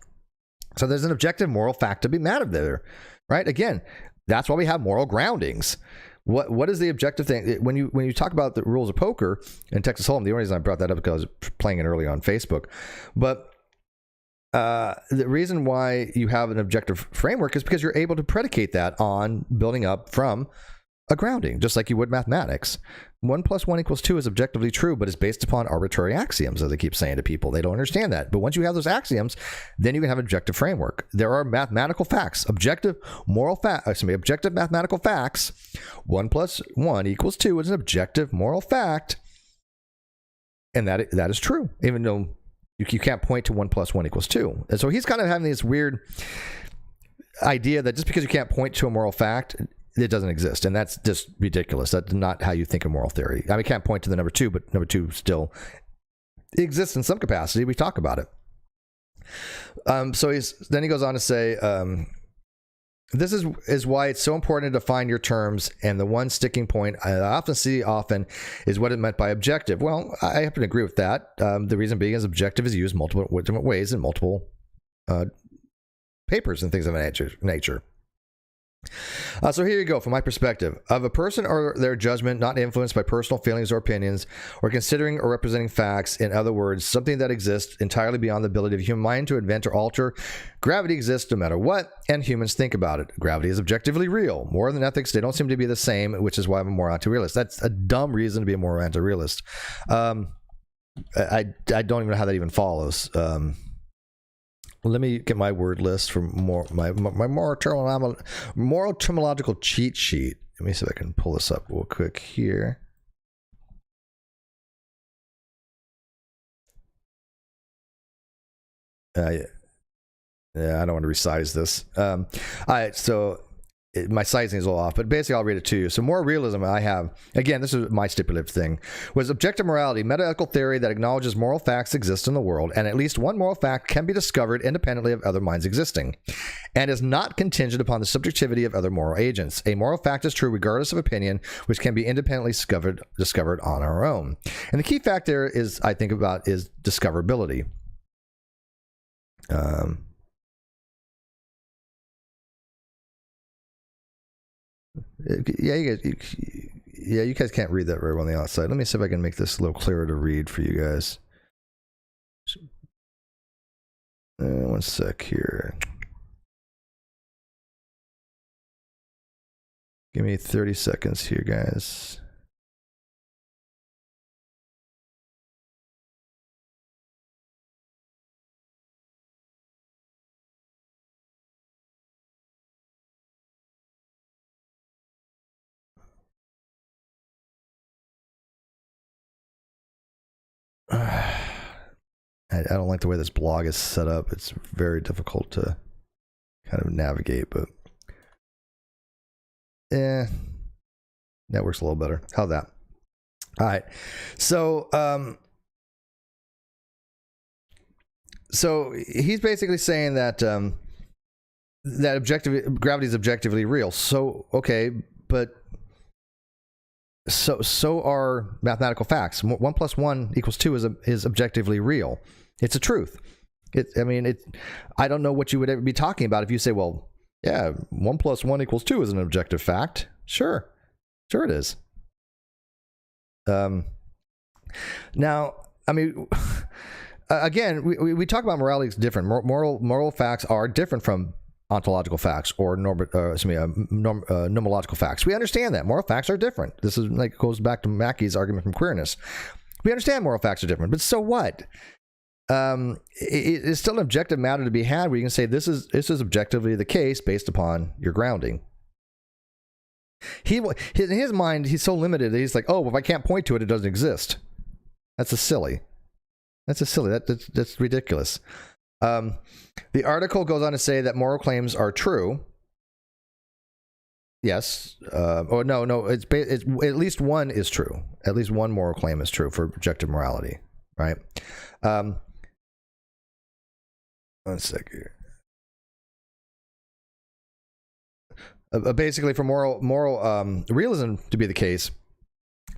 So there's an objective moral fact to be mad at there, right? Again, that's why we have moral groundings. What is the objective thing when you talk about the rules of poker in Texas Hold'em? The only reason I brought that up because I was playing it early on Facebook, but the reason why you have an objective framework is because you're able to predicate that on building up from a grounding, just like you would mathematics. 1 + 1 = 2 is objectively true, but it's based upon arbitrary axioms, as they keep saying to people. They don't understand that. But once you have those axioms, then you can have objective framework. There are mathematical facts, objective mathematical facts. 1 + 1 = 2 is an objective moral fact, and that is true, even though you can't point to 1 + 1 = 2. And so he's kind of having this weird idea that just because you can't point to a moral fact, it doesn't exist, and that's just ridiculous. That's not how you think of moral theory. I mean, I can't point to the number 2, but number 2 still exists in some capacity. We talk about it. So then he goes on to say, this is why it's so important to define your terms, and the one sticking point I often see is what it meant by objective. Well, I happen to agree with that. The reason being is objective is used multiple different ways in multiple papers and things of that nature. So here you go, from my perspective, of a person or their judgment not influenced by personal feelings or opinions, or considering or representing facts. In other words, something that exists entirely beyond the ability of the human mind to invent or alter. Gravity exists no matter what, and humans think about it. Gravity is objectively real. More than ethics, they don't seem to be the same, which is why I'm a moral anti-realist. That's a dumb reason to be a moral anti-realist. I don't even know how that even follows. Let me get my word list from my moral terminological cheat sheet. Let me see if I can pull this up real quick here. Yeah, I don't want to resize this. All right, so my sizing is a little off, but basically I'll read it to you. So moral realism I have, again, this is my stipulative thing, was objective morality, meta-ethical theory that acknowledges moral facts exist in the world, and at least one moral fact can be discovered independently of other minds existing, and is not contingent upon the subjectivity of other moral agents. A moral fact is true regardless of opinion, which can be independently discovered on our own. And the key fact there is, I think about, is discoverability. You guys can't read that very well on the outside. Let me see if I can make this a little clearer to read for you guys. One sec here. Give me 30 seconds here, guys. I don't like the way this blog is set up. It's very difficult to kind of navigate, but that works a little better. How's that? All right. So, so he's basically saying that that gravity is objectively real. So, okay, but so are mathematical facts. 1 + 1 = 2 is objectively real. It's a truth. I don't know what you would ever be talking about if you say, well, yeah, 1 + 1 = 2 is an objective fact. Sure it is. Now, I mean, again, we talk about morality is different. Moral facts are different from ontological facts or nomological facts. We understand that moral facts are different. This is like goes back to Mackey's argument from queerness. We understand moral facts are different, but so what? It's still an objective matter to be had where you can say this is objectively the case based upon your grounding. In his mind, he's so limited that he's like, oh, if I can't point to it, it doesn't exist. That's silly. That's ridiculous. The article goes on to say that moral claims are true. Yes. No. It's at least one is true. At least one moral claim is true for objective morality, right? One second here. Basically, for moral realism to be the case,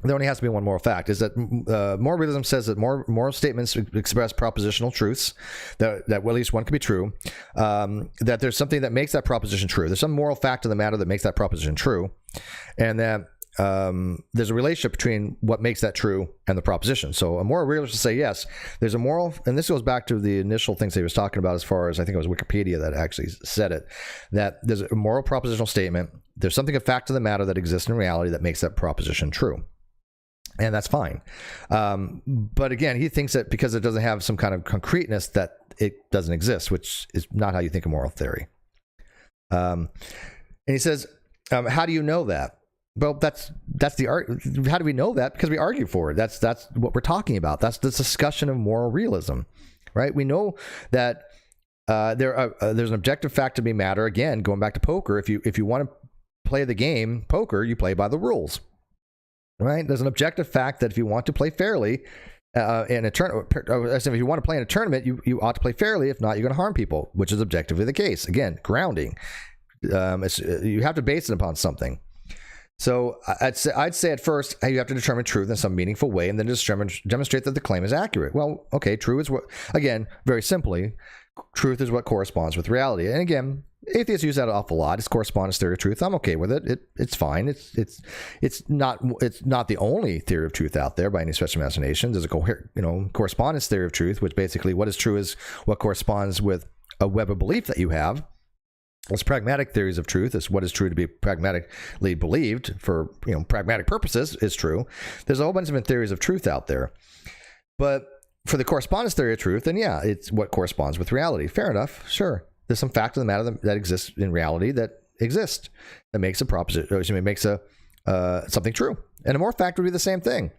there only has to be one moral fact. Is that moral realism says that moral statements express propositional truths, that at least one can be true, that there's something that makes that proposition true. There's some moral fact in the matter that makes that proposition true, and that there's a relationship between what makes that true and the proposition. So a moral realist will say, yes, there's a moral, and this goes back to the initial things he was talking about as far as, I think it was Wikipedia that actually said it, that there's a moral propositional statement. There's something, a fact of the matter that exists in reality that makes that proposition true. And that's fine. But again, he thinks that because it doesn't have some kind of concreteness that it doesn't exist, which is not how you think of moral theory. And he says, how do you know that? Well, that's the art. How do we know that? Because we argue for it. That's what we're talking about. That's the discussion of moral realism, right? We know that there's an objective fact to be matter. Again, going back to poker, if you want to play the game poker, you play by the rules. Right? There's an objective fact that if you want to play fairly in a tournament, if you want to play in a tournament, you ought to play fairly. If not, you're going to harm people, which is objectively the case. Again, grounding. You have to base it upon something. So I'd say at first you have to determine truth in some meaningful way, and then just demonstrate that the claim is accurate. Well, okay, true is what, again, very simply, truth is what corresponds with reality. And again, atheists use that an awful lot. It's correspondence theory of truth. I'm okay with it. It's fine. It's not the only theory of truth out there by any stretch of imagination. There's a correspondence theory of truth, which basically what is true is what corresponds with a web of belief that you have. There's pragmatic theories of truth. Is what is true to be pragmatically believed for pragmatic purposes is true. There's a whole bunch of different theories of truth out there, but for the correspondence theory of truth, then yeah, it's what corresponds with reality. Fair enough. Sure. There's some fact of the matter that exists in reality that exists that makes a proposition, makes something true. And a moral fact would be the same thing.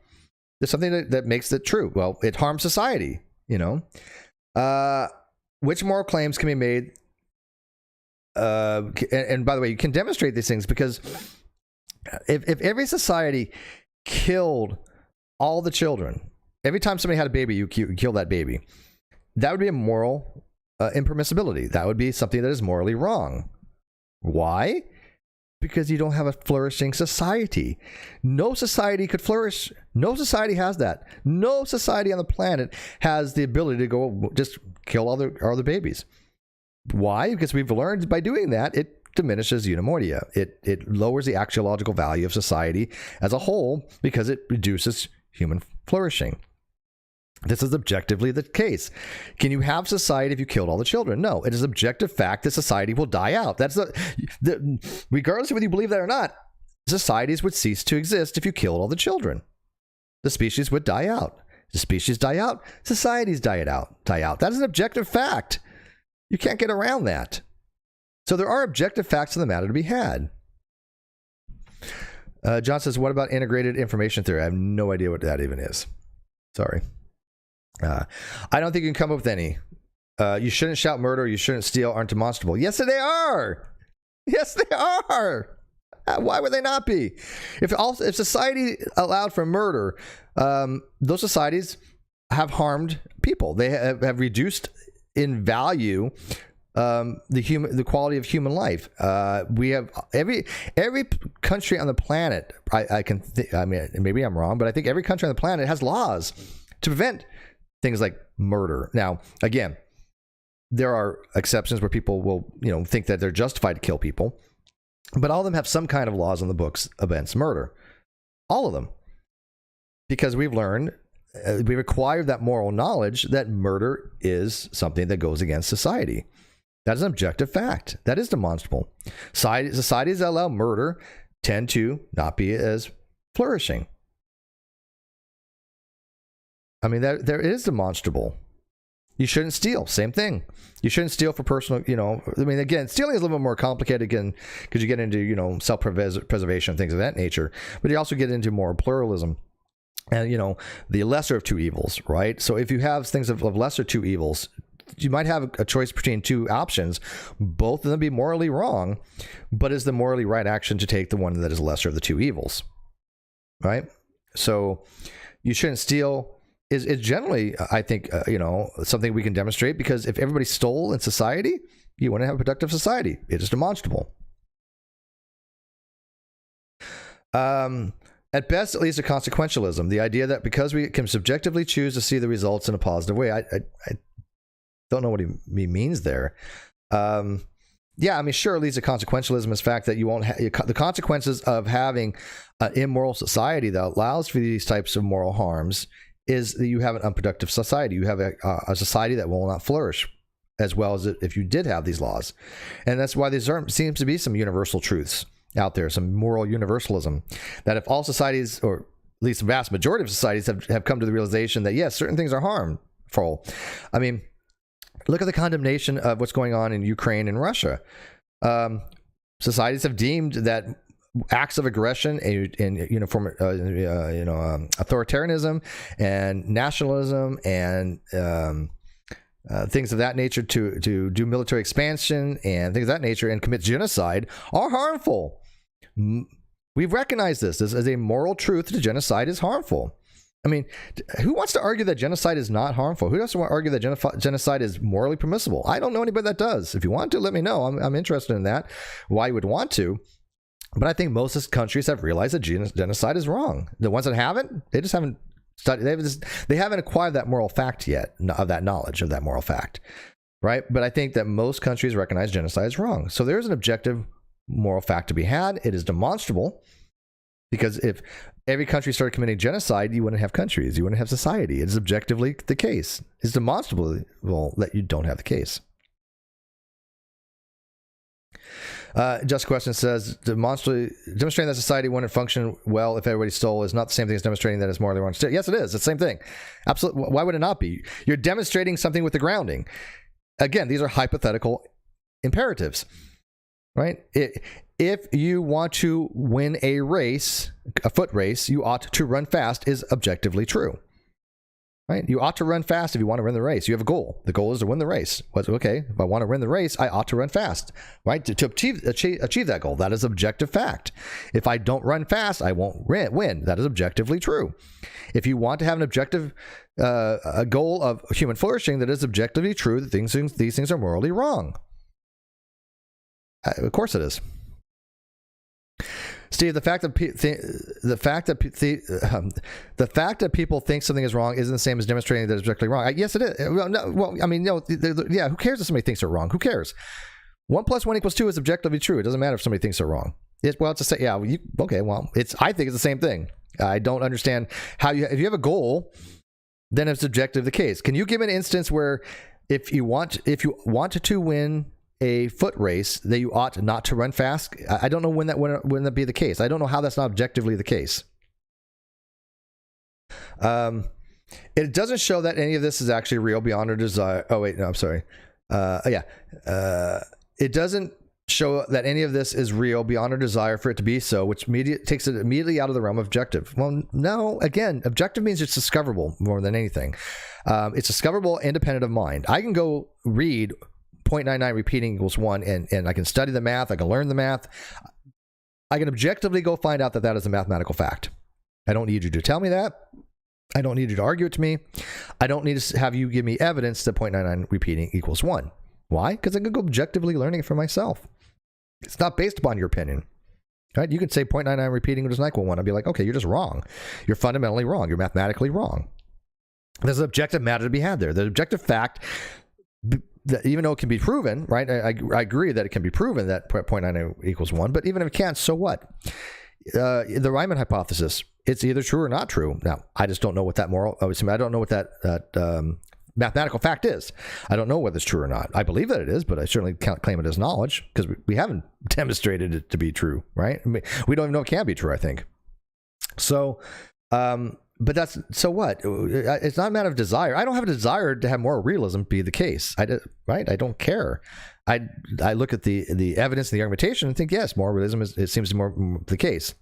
There's something that makes it true. Well, it harms society, Which moral claims can be made? And by the way, you can demonstrate these things because if every society killed all the children, every time somebody had a baby, you kill that baby, that would be a moral impermissibility. That would be something that is morally wrong. Why? Because you don't have a flourishing society. No society could flourish. No society has that. No society on the planet has the ability to go just kill all the babies. Why? Because we've learned by doing that, it diminishes eudaimonia. It lowers the axiological value of society as a whole because it reduces human flourishing. This is objectively the case. Can you have society if you killed all the children? No. It is objective fact that society will die out. That's regardless of whether you believe that or not, societies would cease to exist if you killed all the children. The species would die out. The species die out, societies die out. That is an objective fact. You can't get around that. So there are objective facts of the matter to be had. John says, what about integrated information theory? I have no idea what that even is. Sorry. I don't think you can come up with any. You shouldn't shout murder. You shouldn't steal. Aren't demonstrable. Yes, they are. Yes, they are. Why would they not be? If society allowed for murder, those societies have harmed people. They have reduced in value the quality of human life. We have every country on the planet. I mean, maybe I'm wrong, but I think every country on the planet has laws to prevent things like murder. Now, again, there are exceptions where people will, think that they're justified to kill people, but all of them have some kind of laws on the books against murder. All of them, because we've learned. We require that moral knowledge that murder is something that goes against society. That is an objective fact. That is demonstrable. Societies that allow murder tend to not be as flourishing. I mean, there is demonstrable. You shouldn't steal. Same thing. You shouldn't steal for personal, I mean, again, stealing is a little bit more complicated again, because you get into, self-preservation, things of that nature. But you also get into moral pluralism. And, the lesser of two evils, right? So if you have things of lesser two evils, you might have a choice between two options. Both of them be morally wrong, but is the morally right action to take the one that is lesser of the two evils, right? So you shouldn't steal is generally, I think, something we can demonstrate, because if everybody stole in society, you wouldn't have a productive society. It is demonstrable. At best, at least, a consequentialism. The idea that because we can subjectively choose to see the results in a positive way. I don't know what he means there. Yeah, I mean, sure, it leads to consequentialism is the fact that you won't the consequences of having an immoral society that allows for these types of moral harms is that you have an unproductive society. You have a society that will not flourish as well as if you did have these laws. And that's why there seems to be some universal truths out there, some moral universalism, that if all societies, or at least the vast majority of societies, have come to the realization that, yes, certain things are harmful. I mean, look at the condemnation of what's going on in Ukraine and Russia. Societies have deemed that acts of aggression and uniform, authoritarianism and nationalism and things of that nature, to do military expansion and things of that nature and commit genocide are harmful. We've recognized this as a moral truth that genocide is harmful. I mean, who wants to argue that genocide is not harmful? Who doesn't want to argue that genocide is morally permissible? I don't know anybody that does. If you want to, let me know. I'm interested in that, why you would want to. But I think most countries have realized that genocide is wrong. The ones that haven't, they just haven't studied. They haven't acquired that moral fact yet, of that knowledge of that moral fact, right? But I think that most countries recognize genocide is wrong. So there's an objective moral fact to be had. It is demonstrable, because if every country started committing genocide, you wouldn't have countries, you wouldn't have society. It is objectively the case. It's demonstrable that you don't have the case. Just Question says, demonstrating that society wouldn't function well if everybody stole is not the same thing as demonstrating that it's morally wrong. Yes, it is. It's the same thing. Absolutely. Why would it not be? You're demonstrating something with the grounding. Again, these are hypothetical imperatives, right? If you want to win a race, a foot race, you ought to run fast is objectively true. Right? You ought to run fast if you want to win the race. You have a goal. The goal is to win the race. Okay, if I want to win the race, I ought to run fast, right? To achieve that goal. That is objective fact. If I don't run fast, I won't win. That is objectively true. If you want to have an objective, a goal of human flourishing, that is objectively true, that these things are morally wrong. Of course it is. Steve, the fact that people think something is wrong isn't the same as demonstrating that it's objectively wrong. Yes, it is. Who cares if somebody thinks they're wrong? Who cares? 1 + 1 = 2 is objectively true. It doesn't matter if somebody thinks they're wrong. I think it's the same thing. I don't understand how if you have a goal, then it's objective the case. Can you give an instance where if you want to win a foot race, that you ought not to run fast? I don't know when that be the case. I don't know how that's not objectively the case. It doesn't show that any of this is actually real beyond our desire. Oh wait, no, I'm sorry. It doesn't show that any of this is real beyond our desire for it to be so, which takes it immediately out of the realm of objective. Well, no, again, objective means it's discoverable more than anything. It's discoverable independent of mind. I can go read 0.99 repeating equals 1, and I can study the math, I can learn the math. I can objectively go find out that that is a mathematical fact. I don't need you to tell me that. I don't need you to argue it to me. I don't need to have you give me evidence that 0.99 repeating equals 1. Why? Because I can go objectively learning it for myself. It's not based upon your opinion. Right? You could say 0.99 repeating does not equal 1. I'd be like, okay, you're just wrong. You're fundamentally wrong. You're mathematically wrong. There's an objective matter to be had there. The objective fact, that even though it can be proven, right? I agree that it can be proven that 0.99 equals 1, but even if it can't, so what? The Riemann hypothesis, it's either true or not true. Now, I just don't know what that I don't know what that mathematical fact is. I don't know whether it's true or not. I believe that it is, but I certainly can't claim it as knowledge because we haven't demonstrated it to be true, right? I mean, we don't even know it can be true, I think. So, but that's, so what? It's not a matter of desire. I don't have a desire to have moral realism be the case, right? I don't care. I look at the evidence and the argumentation and think, yes, moral realism it seems to be more the case.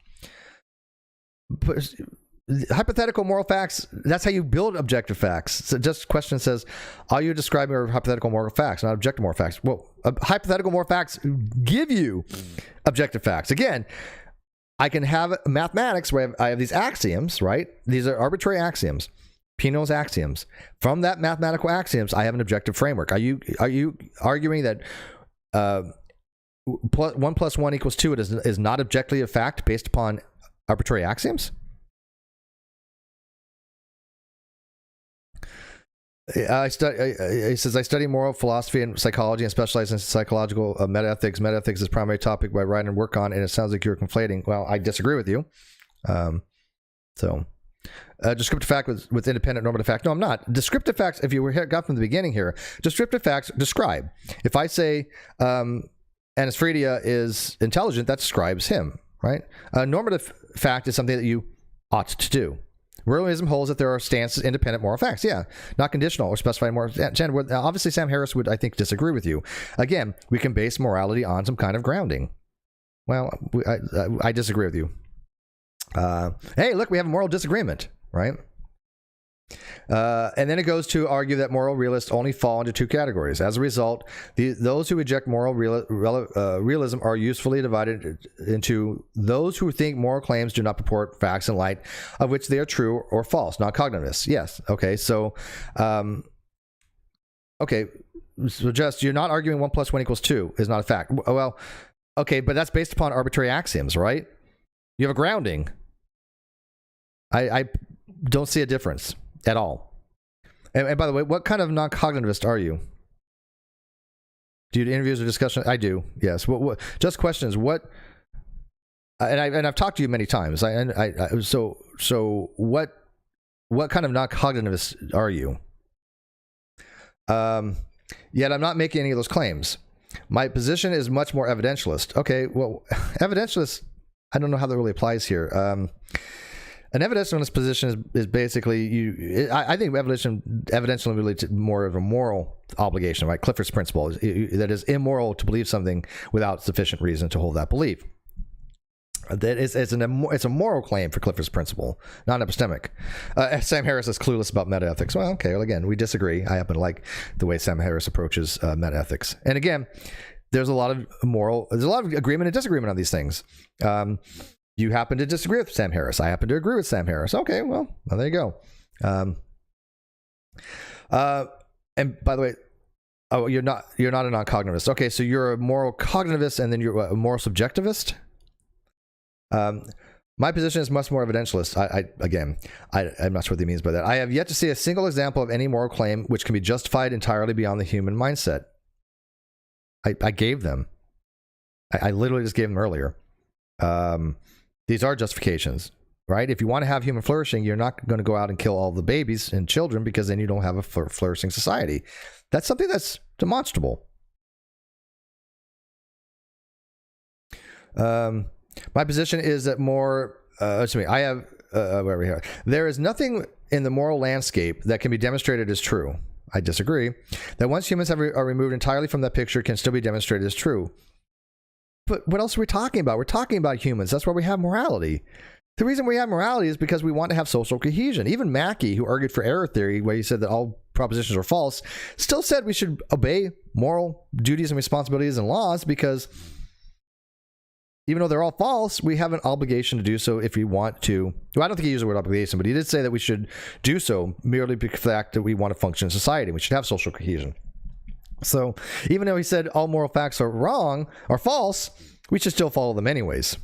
But hypothetical moral facts, that's how you build objective facts. So just question says, are you describing hypothetical moral facts, not objective moral facts? Well, hypothetical moral facts give you objective facts. Again, I can have mathematics where I have these axioms, right? These are arbitrary axioms, Peano's axioms. From that mathematical axioms, I have an objective framework. Are you arguing that 1 + 1 = 2 is not objectively a fact based upon arbitrary axioms? He says, I study moral philosophy and psychology and specialize in psychological metaethics. Metaethics is the primary topic I write and work on, and it sounds like you're conflating. Well, I disagree with you. Descriptive fact with independent normative fact. No, I'm not. Descriptive facts, if you were here, got from the beginning here, descriptive facts describe. If I say Anisfredia is intelligent, that describes him, right? Normative fact is something that you ought to do. Realism holds that there are stances independent moral facts. Yeah, not conditional or specified moral. Obviously, Sam Harris would, I think, disagree with you. Again, we can base morality on some kind of grounding. Well, I disagree with you. Hey, look, we have a moral disagreement, right? And then it goes to argue that moral realists only fall into two categories. As a result, those who reject moral realism are usefully divided into those who think moral claims do not purport facts in light of which they are true or false, not cognitivists. Yes. Okay. So, so just, you're not arguing 1 + 1 = 2 is not a fact. Well, okay, but that's based upon arbitrary axioms, right? You have a grounding. I don't see a difference at all. And by the way, what kind of non-cognitivist are you? Do you do interviews or discussions? I do. Yes. What just questions. What? And I've talked to you many times. So what kind of non-cognitivist are you? Yet I'm not making any of those claims. My position is much more evidentialist. Okay. Well, evidentialist, I don't know how that really applies here. An evidentialist position is basically I think evidential really more of a moral obligation, right? Clifford's principle that is immoral to believe something without sufficient reason to hold that belief. It's a moral claim for Clifford's principle, not epistemic. Sam Harris is clueless about metaethics. Well, okay. Well, again, we disagree. I happen to like the way Sam Harris approaches metaethiks. And again, there's a lot of agreement and disagreement on these things. You happen to disagree with Sam Harris. I happen to agree with Sam Harris. Okay, well there you go. And by the way, you're not a non-cognitivist. Okay, so you're a moral cognitivist, and then you're a moral subjectivist. My position is much more evidentialist. I'm not sure what he means by that. I have yet to see a single example of any moral claim which can be justified entirely beyond the human mindset. I gave them. I literally just gave them earlier. These are justifications, right? If you want to have human flourishing, you're not going to go out and kill all the babies and children because then you don't have a flourishing society. That's something that's demonstrable. My position is that there is nothing in the moral landscape that can be demonstrated as true. I disagree. That once humans are removed entirely from that picture, can still be demonstrated as true. But what else are we talking about? We're talking about humans. That's why we have morality. The reason we have morality is because we want to have social cohesion. Even Mackey, who argued for error theory, where he said that all propositions are false, still said we should obey moral duties and responsibilities and laws because even though they're all false, we have an obligation to do so if we want to. Well, I don't think he used the word obligation, but he did say that we should do so merely because of the fact that we want to function in society. We should have social cohesion. So even though he said all moral facts are wrong or false, we should still follow them anyways.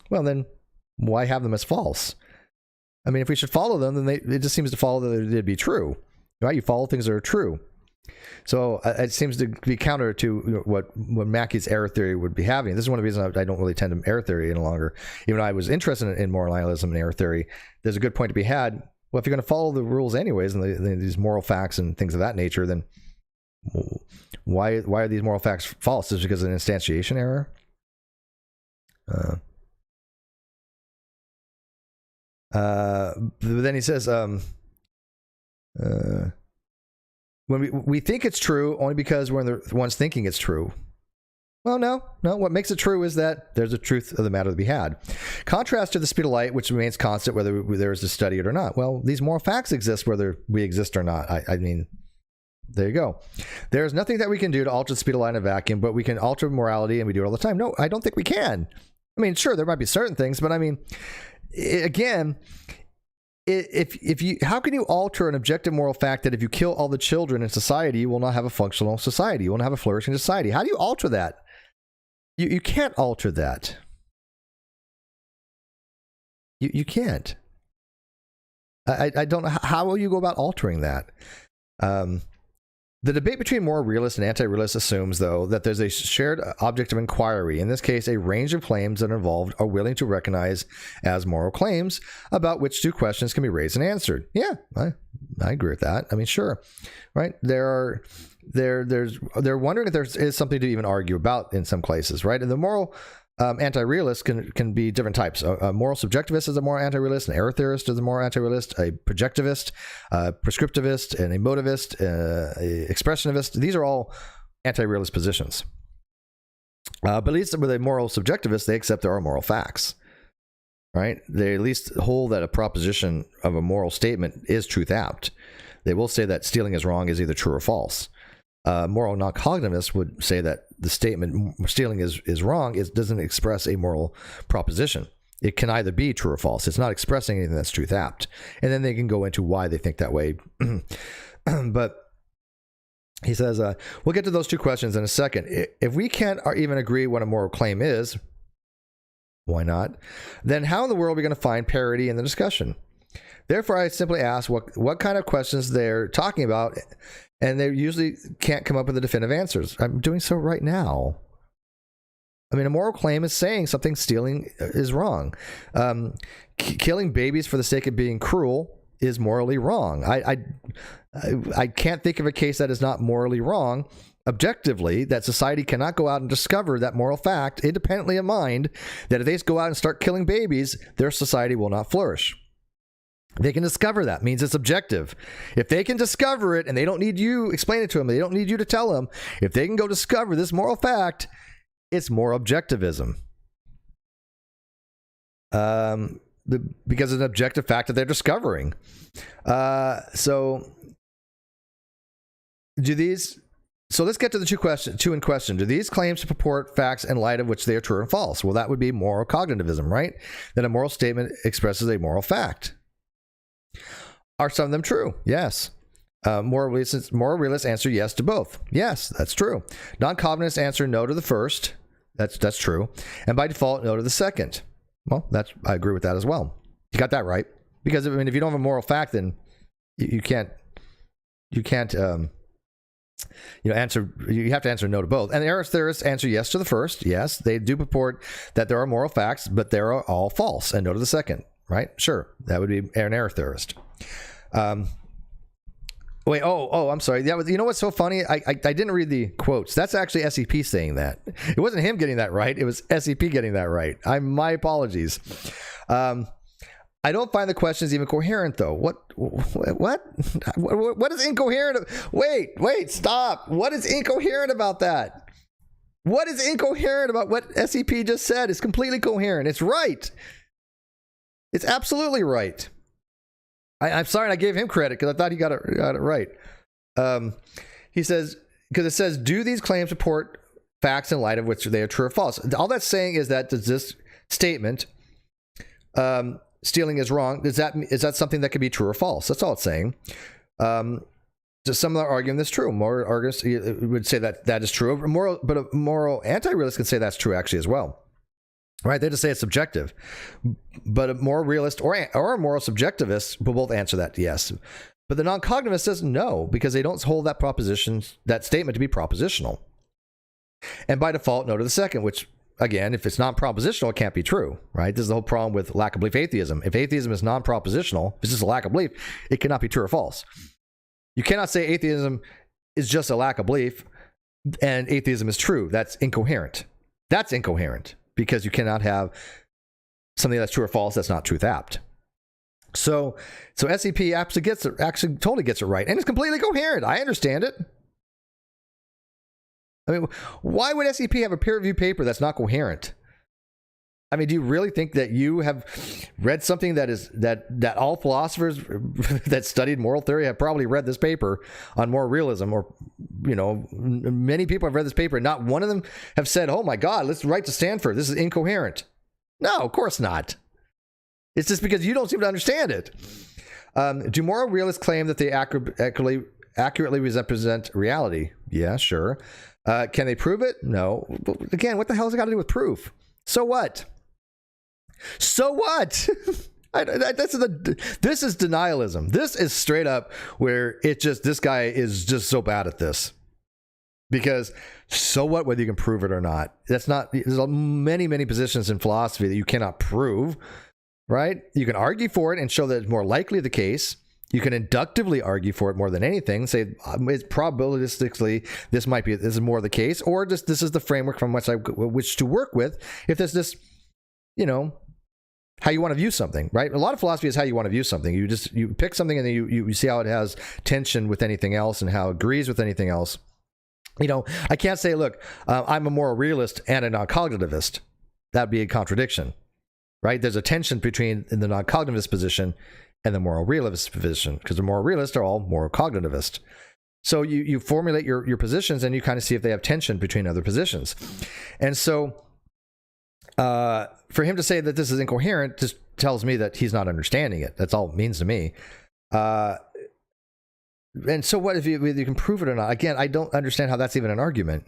Well, then why have them as false? I mean, if we should follow them, then it just seems to follow that they'd be true. Right? You follow things that are true. So it seems to be counter to what Mackey's error theory would be having. This is one of the reasons I don't really tend to error theory any longer. Even though I was interested in moral nihilism and error theory, there's a good point to be had. Well, if you're going to follow the rules anyways, and these moral facts and things of that nature, then why are these moral facts false? Is it because of an instantiation error? Then he says, when we think it's true only because we're the ones thinking it's true. Well, no. What makes it true is that there's a truth of the matter to be had. Contrast to the speed of light, which remains constant whether there is to study it or not. Well, these moral facts exist whether we exist or not. I mean, there you go. There's nothing that we can do to alter the speed of light in a vacuum, but we can alter morality, and we do it all the time. No, I don't think we can. I mean, sure, there might be certain things, but I mean, again, if you, how can you alter an objective moral fact that if you kill all the children in society, you will not have a functional society, you will not have a flourishing society? How do you alter that? You can't alter that. You can't. I don't know how will you go about altering that. The debate between moral realists and anti-realists assumes, though, that there's a shared object of inquiry, in this case, a range of claims that involved are willing to recognize as moral claims about which two questions can be raised and answered. Yeah, I agree with that. I mean, sure, right? They're wondering if there is something to even argue about in some places, right? And the moral anti-realist can be different types. A moral subjectivist is a moral anti-realist, an error theorist is a moral anti-realist, a projectivist, a prescriptivist, an emotivist, a expressionist. These are all anti-realist positions. But at least with a moral subjectivist, they accept there are moral facts, right? They at least hold that a proposition of a moral statement is truth apt. They will say that stealing is wrong is either true or false. Moral non-cognitivists would say that the statement stealing is wrong doesn't express a moral proposition. It can either be true or false. It's not expressing anything that's truth apt. And then they can go into why they think that way. But he says, we'll get to those two questions in a second. If we can't even agree what a moral claim is, why not? Then how in the world are we going to find parity in the discussion? Therefore, I simply ask what kind of questions they're talking about, and they usually can't come up with the definitive answers. I'm doing so right now. I mean, a moral claim is saying something stealing is wrong. Killing babies for the sake of being cruel is morally wrong. I can't think of a case that is not morally wrong. Objectively, that society cannot go out and discover that moral fact independently of mind, that if they go out and start killing babies, their society will not flourish. They can discover that. Means it's objective. If they can discover it and they don't need you explain it to them, they don't need you to tell them, if they can go discover this moral fact, it's moral objectivism. Because it's an objective fact that they're discovering. So let's get to the two in question. Do these claims purport facts in light of which they are true or false? Well, that would be moral cognitivism, right? That a moral statement expresses a moral fact. Are some of them true? Yes. Moral realists answer yes to both. Yes, that's true. Non-cognitivists answer no to the first. That's true. And by default, no to the second. Well, I agree with that as well. You got that right. Because I mean, if you don't have a moral fact, then you can't answer. You have to answer no to both. And the error theorists answer yes to the first. Yes, they do purport that there are moral facts, but they are all false, and no to the second. Right? Sure, that would be an error theorist. Wait, I'm sorry. That was, you know what's so funny? I didn't read the quotes. That's actually SEP saying that. It wasn't him getting that right. It was SEP getting that right. My apologies. I don't find the questions even coherent, though. What is incoherent? Wait, stop. What is incoherent about that? What is incoherent about what SEP just said? It's completely coherent. It's right. It's absolutely right. I'm sorry I gave him credit because I thought he got it right. He says, because it says, do these claims support facts in light of which they are true or false? All that's saying is that does this statement, stealing is wrong, is that something that could be true or false? That's all it's saying. Just some are arguing that's true. Moral arguments would say that is true. But a moral anti-realist can say that's true actually as well. Right? They just say it's subjective. But a moral realist or a moral subjectivist will both answer that yes. But the non-cognitivist says no, because they don't hold that statement to be propositional. And by default, no to the second, which, again, if it's non-propositional, it can't be true, right? This is the whole problem with lack of belief atheism. If atheism is non-propositional, if it's just a lack of belief, it cannot be true or false. You cannot say atheism is just a lack of belief and atheism is true. That's incoherent. That's incoherent because you cannot have something that's true or false that's not truth apt. So SEP actually totally gets it right, and it's completely coherent. I understand it. I mean, why would SEP have a peer-reviewed paper that's not coherent? I mean, do you really think that you have read something that all philosophers that studied moral theory have probably read this paper on moral realism, or, you know, many people have read this paper and not one of them have said, oh my God, let's write to Stanford, this is incoherent. No, of course not. It's just because you don't seem to understand it. Do moral realists claim that they accurately represent reality? Yeah, sure. Can they prove it? No. Again, what the hell has it got to do with proof? So what? So what? This is denialism. This is straight up where this guy is just so bad at this. Because so what whether you can prove it or not? There's many positions in philosophy that you cannot prove, right? You can argue for it and show that it's more likely the case. You can inductively argue for it more than anything. Say it's probabilistically this is more the case, or just this is the framework from which I wish to work with. If there's this, you know, how you want to view something, right? A lot of philosophy is how you want to view something. You pick something and then you see how it has tension with anything else and how it agrees with anything else. You know, I can't say, look, I'm a moral realist and a non-cognitivist. That'd be a contradiction, right? There's a tension between the non-cognitivist position and the moral realist position, because the moral realists are all moral cognitivists. So you formulate your positions and you kind of see if they have tension between other positions. And so for him to say that this is incoherent just tells me that he's not understanding it. That's all it means to me. And so what if you can prove it or not? Again, I don't understand how that's even an argument,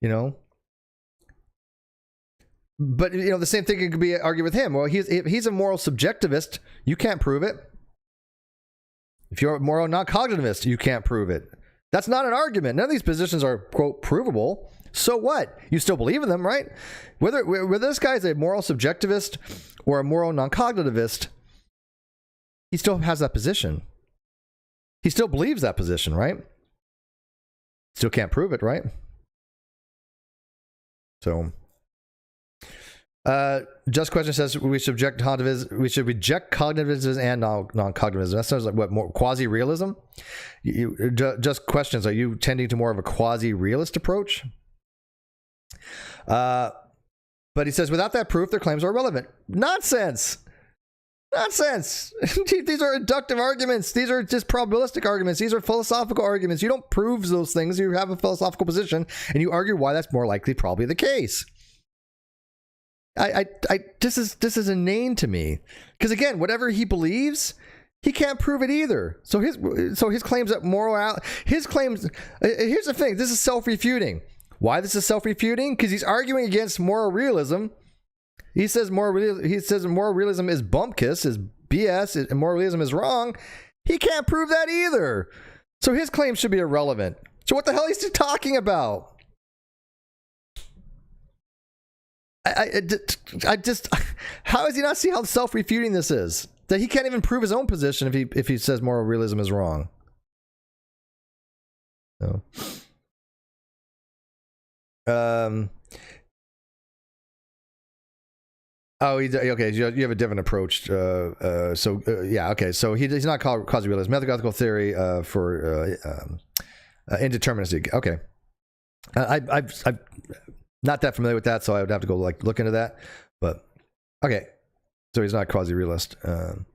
you know? But, you know, the same thing could be argued with him. Well, he's a moral subjectivist. You can't prove it. If you're a moral non-cognitivist, you can't prove it. That's not an argument. None of these positions are, quote, provable. So what? You still believe in them, right? Whether this guy's a moral subjectivist or a moral non-cognitivist, he still has that position. He still believes that position, right? Still can't prove it, right? So... Just Question says we should reject cognitivism and non-cognitivism. That sounds like what, more quasi-realism? Just Questions, are you tending to more of a quasi-realist approach? But he says without that proof, their claims are irrelevant. Nonsense. These are inductive arguments. These are just probabilistic arguments. These are philosophical arguments. You don't prove those things. You have a philosophical position and you argue why that's more likely probably the case. This is inane to me, because again, whatever he believes, he can't prove it either. So his claims that here's the thing. This is self-refuting. Why this is self-refuting? Because he's arguing against moral realism. He says moral realism is bumpkiss, is BS, and moral realism is wrong. He can't prove that either. So his claims should be irrelevant. So what the hell is he talking about? I just, how does he not see how self-refuting this is? That he can't even prove his own position if he says moral realism is wrong. So, okay. You have a different approach. Yeah, okay. So he's not quasi-realist. Methodological theory for indeterminacy. Okay. Not that familiar with that, so I would have to go look into that. But okay, so he's not quasi-realist. And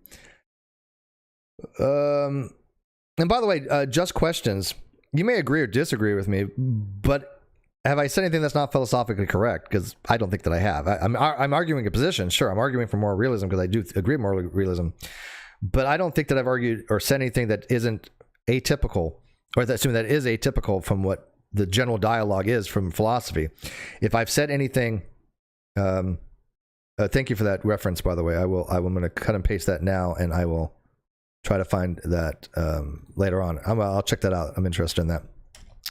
by the way, just questions. You may agree or disagree with me, but have I said anything that's not philosophically correct? Because I don't think that I have. I'm arguing a position. Sure, I'm arguing for moral realism because I do agree with moral realism. But I don't think that I've argued or said anything that isn't atypical, or that is atypical from what the general dialogue is from philosophy. If I've said anything, thank you for that reference, by the way. I'm going to cut and paste that now, and I will try to find that later on. I'll check that out. I'm interested in that.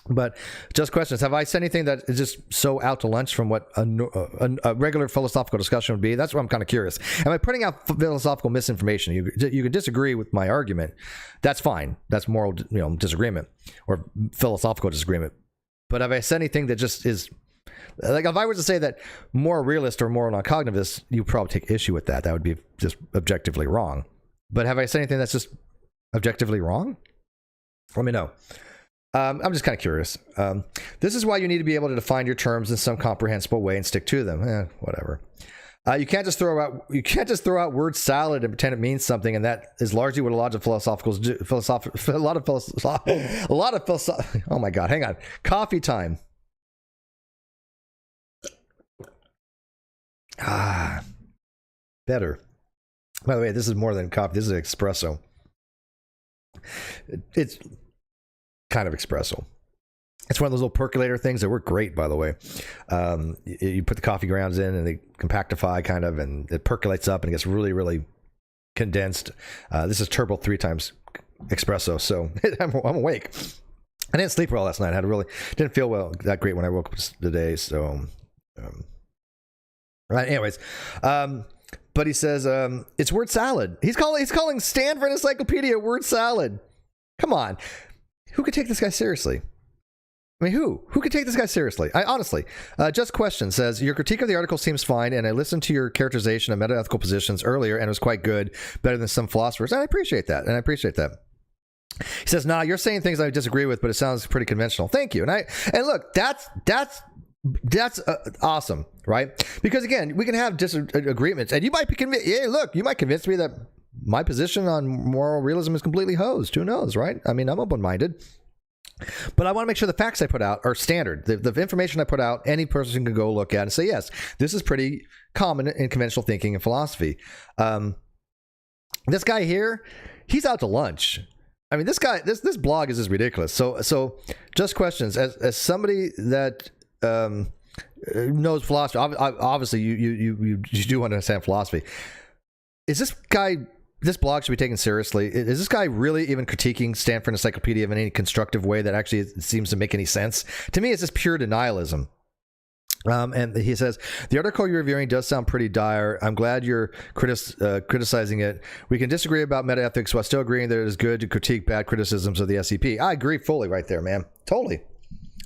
But just questions. Have I said anything that is just so out to lunch from what a regular philosophical discussion would be? That's what I'm kind of curious. Am I putting out philosophical misinformation? You can disagree with my argument. That's fine. That's moral, disagreement or philosophical disagreement. But have I said anything that just is like, if I were to say that moral realist or moral non-cognitivist, you probably take issue with that. That would be just objectively wrong. But have I said anything that's just objectively wrong? Let me know. I'm just kind of curious. This is why you need to be able to define your terms in some comprehensible way and stick to them. Whatever. You can't just throw out word salad and pretend it means something, and that is largely what a lot of philosophicals do. Oh my God, hang on. Coffee time. Better. By the way, this is more than coffee. This is espresso. It's kind of espresso. It's one of those little percolator things that work great, by the way. You put the coffee grounds in and they compactify kind of, and it percolates up and it gets really, really condensed. This is turbo 3 times espresso, so I'm awake. I didn't sleep well last night. Didn't feel that great when I woke up today, so... Right, anyways. But he says, it's word salad. He's calling Stanford Encyclopedia word salad. Come on. Who could take this guy seriously? I mean, who could take this guy seriously? Honestly, Just Question says, your critique of the article seems fine, and I listened to your characterization of meta-ethical positions earlier, and it was quite good, better than some philosophers, and I appreciate that, He says, nah, you're saying things I disagree with, but it sounds pretty conventional. Thank you. And look, that's awesome, right? Because again, we can have disagreements, and you might be convinced. Yeah, look, you might convince me that my position on moral realism is completely hosed. Who knows, right? I mean, I'm open-minded, but I want to make sure the facts I put out are standard. The information I put out, any person can go look at and say, yes, this is pretty common in conventional thinking and philosophy. This guy here, he's out to lunch. I mean, this guy, this blog is just ridiculous. So Just Questions, as somebody that knows philosophy, obviously you do understand philosophy. Is this blog should be taken seriously? Is this guy really even critiquing Stanford Encyclopedia in any constructive way that actually seems to make any sense? To me, it's just pure denialism. And he says, the article you're reviewing does sound pretty dire. I'm glad you're criticizing it. We can disagree about metaethics while still agreeing that it is good to critique bad criticisms of the SEP. I agree fully right there, man. Totally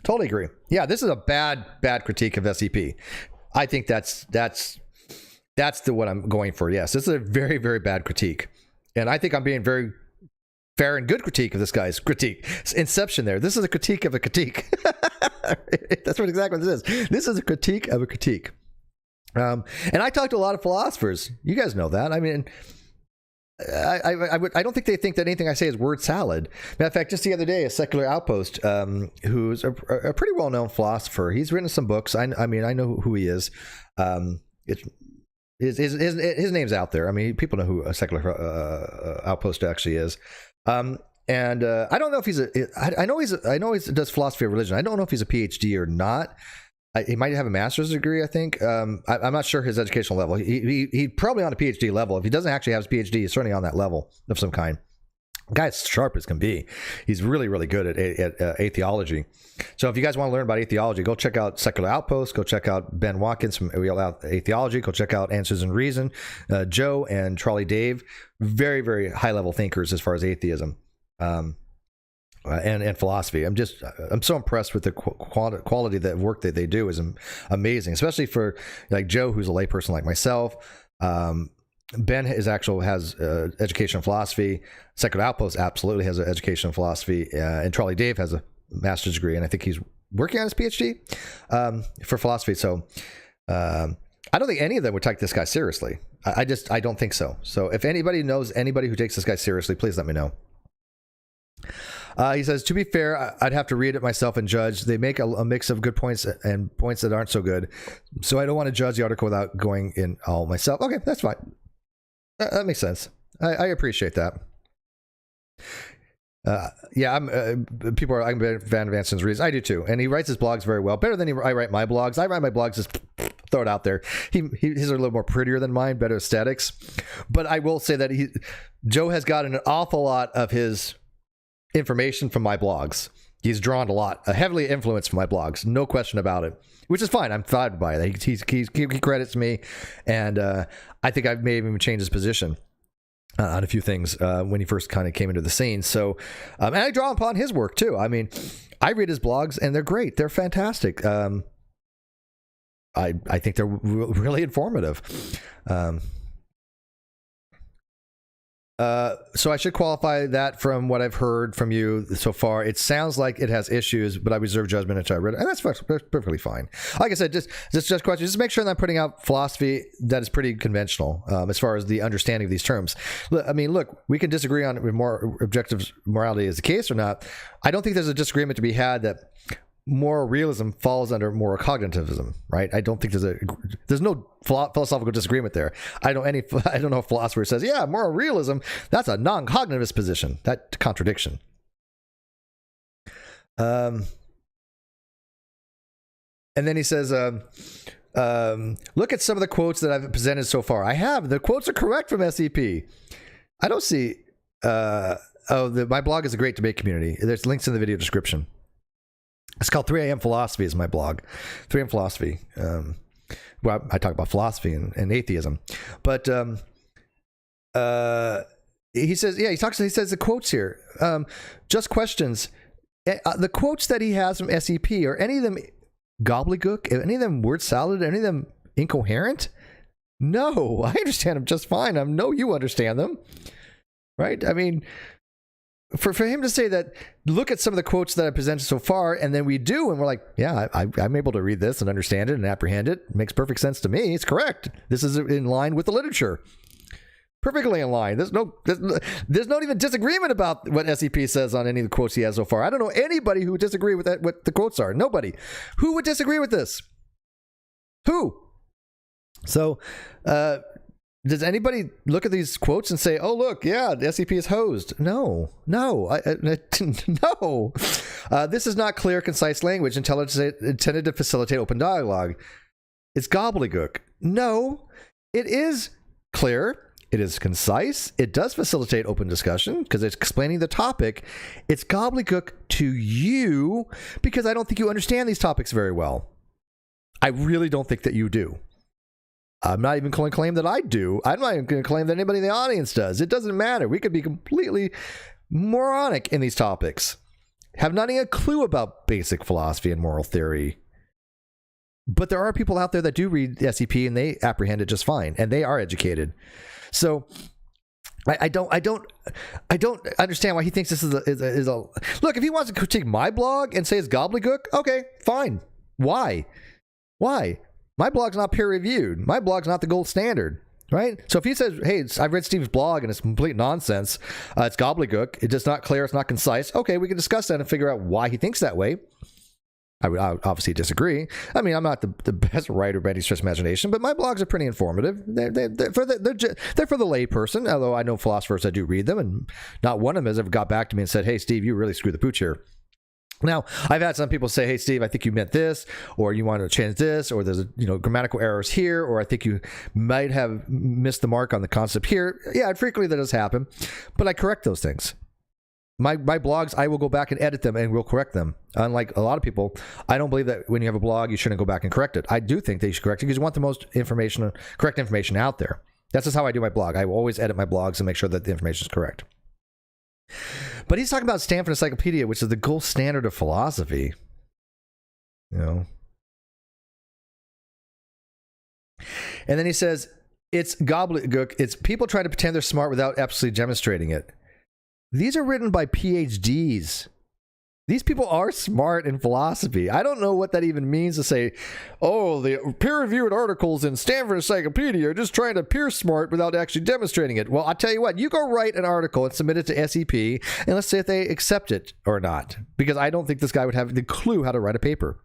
agree. Yeah, this is a bad critique of SEP. I think that's what I'm going for. Yes, this is a very, very bad critique. And I think I'm being very fair and good critique of this guy's critique. Inception there. This is a critique of a critique. That's what exactly this is. This is a critique of a critique. And I talk to a lot of philosophers. You guys know that. I mean, I don't think they think that anything I say is word salad. Matter of fact, just the other day, a Secular Outpost, who's a pretty well-known philosopher, he's written some books. I mean, I know who he is. His name's out there. I mean, people know who a Secular Outpost actually is. And I don't know if I know he does philosophy of religion. I don't know if he's a PhD or not. He might have a master's degree, I think. I'm not sure his educational level. He's probably on a PhD level. If he doesn't actually have his PhD, he's certainly on that level of some kind. The guy's sharp as can be. He's really, really good at atheology. So if you guys want to learn about atheology, go check out Secular Outpost. Go check out Ben Watkins from Real Atheology. Go check out Answers in Reason. Joe and Charlie Dave, very, very high-level thinkers as far as atheism. And philosophy. I'm so impressed with the quality of that work that they do is amazing, especially for like Joe, who's a layperson like myself. Ben has education in philosophy. Secular Outpost absolutely has an education in philosophy, and Charlie Dave has a master's degree, and I think he's working on his PhD for philosophy. So I don't think any of them would take this guy seriously. I don't think so. So if anybody knows anybody who takes this guy seriously, please let me know. He says, to be fair, I'd have to read it myself and judge. They make a mix of good points and points that aren't so good. So I don't want to judge the article without going in all myself. Okay, that's fine. That makes sense. I appreciate that. People are, I'm a fan of Anson's reads. I do too. And he writes his blogs very well. Better than I write my blogs. I write my blogs, just throw it out there. His are a little more prettier than mine, better aesthetics. But I will say that Joe has gotten an awful lot of his information from my blogs. He's drawn a lot, heavily influenced from my blogs, no question about it, which is fine. I'm flattered by it. He credits me, and I think I may have even changed his position on a few things when he first kind of came into the scene. So, and I draw upon his work too. I mean, I read his blogs, and they're great. They're fantastic. I think they're really informative. So I should qualify that from what I've heard from you so far. It sounds like it has issues, but I reserve judgment until I read it. And that's perfectly fine. Like I said, just question. Just make sure that I'm putting out philosophy that is pretty conventional as far as the understanding of these terms. Look, we can disagree on more objective morality is the case or not. I don't think there's a disagreement to be had that moral realism falls under moral cognitivism, right? I don't think there's no philosophical disagreement there. I don't know a philosopher says, yeah, moral realism, that's a non-cognitivist position. That contradiction. And then he says, look at some of the quotes that I've presented so far. I have. The quotes are correct from SEP. I don't see. My blog is a great debate community. There's links in the video description. It's called 3 a.m. Philosophy is my blog. 3 a.m. Philosophy. Well, I talk about philosophy and atheism. But he says, he says the quotes here. Just questions. The quotes that he has from SEP, are any of them gobbledygook? Any of them word salad? Any of them incoherent? No, I understand them just fine. I know you understand them. Right? I mean, for him to say that, look at some of the quotes that I presented so far, and then we do, and we're like, yeah, I'm able to read this and understand it and apprehend it. It makes perfect sense to me. It's correct. This is in line with the literature. Perfectly in line. There's not even disagreement about what SEP says on any of the quotes he has so far. I don't know anybody who would disagree with that, what the quotes are. Nobody. Who would disagree with this? Who? So, does anybody look at these quotes and say, oh, look, yeah, the SEP is hosed? No. No. This is not clear, concise language intended to facilitate open dialogue. It's gobbledygook. No, it is clear. It is concise. It does facilitate open discussion because it's explaining the topic. It's gobbledygook to you because I don't think you understand these topics very well. I really don't think that you do. I'm not even going to claim that I do. I'm not even going to claim that anybody in the audience does. It doesn't matter. We could be completely moronic in these topics. Have not even a clue about basic philosophy and moral theory. But there are people out there that do read SEP and they apprehend it just fine. And they are educated. So I don't understand why he thinks this is a look, if he wants to critique my blog and say it's gobbledygook, okay, fine. Why? My blog's not peer-reviewed. My blog's not the gold standard, right? So if he says, hey, I've read Steve's blog and it's complete nonsense, it's gobbledygook, it's just not clear, it's not concise, okay, we can discuss that and figure out why he thinks that way. I would obviously disagree. I mean, I'm not the best writer by any stretch of imagination, but my blogs are pretty informative. They're for the layperson, although I know philosophers that do read them, and not one of them has ever got back to me and said, hey, Steve, you really screwed the pooch here. Now, I've had some people say, hey, Steve, I think you meant this, or you want to change this, or there's grammatical errors here, or I think you might have missed the mark on the concept here. Yeah, frequently that does happen, but I correct those things. My blogs, I will go back and edit them and we'll correct them. Unlike a lot of people, I don't believe that when you have a blog, you shouldn't go back and correct it. I do think that you should correct it because you want the most correct information out there. That's just how I do my blog. I will always edit my blogs and make sure that the information is correct. But he's talking about Stanford Encyclopedia, which is the gold standard of philosophy. And then he says, it's gobbledygook. It's people trying to pretend they're smart without absolutely demonstrating it. These are written by PhDs. These people are smart in philosophy. I don't know what that even means to say, oh, the peer-reviewed articles in Stanford Encyclopedia are just trying to appear smart without actually demonstrating it. Well, I'll tell you what, you go write an article and submit it to SEP, and let's see if they accept it or not. Because I don't think this guy would have the clue how to write a paper.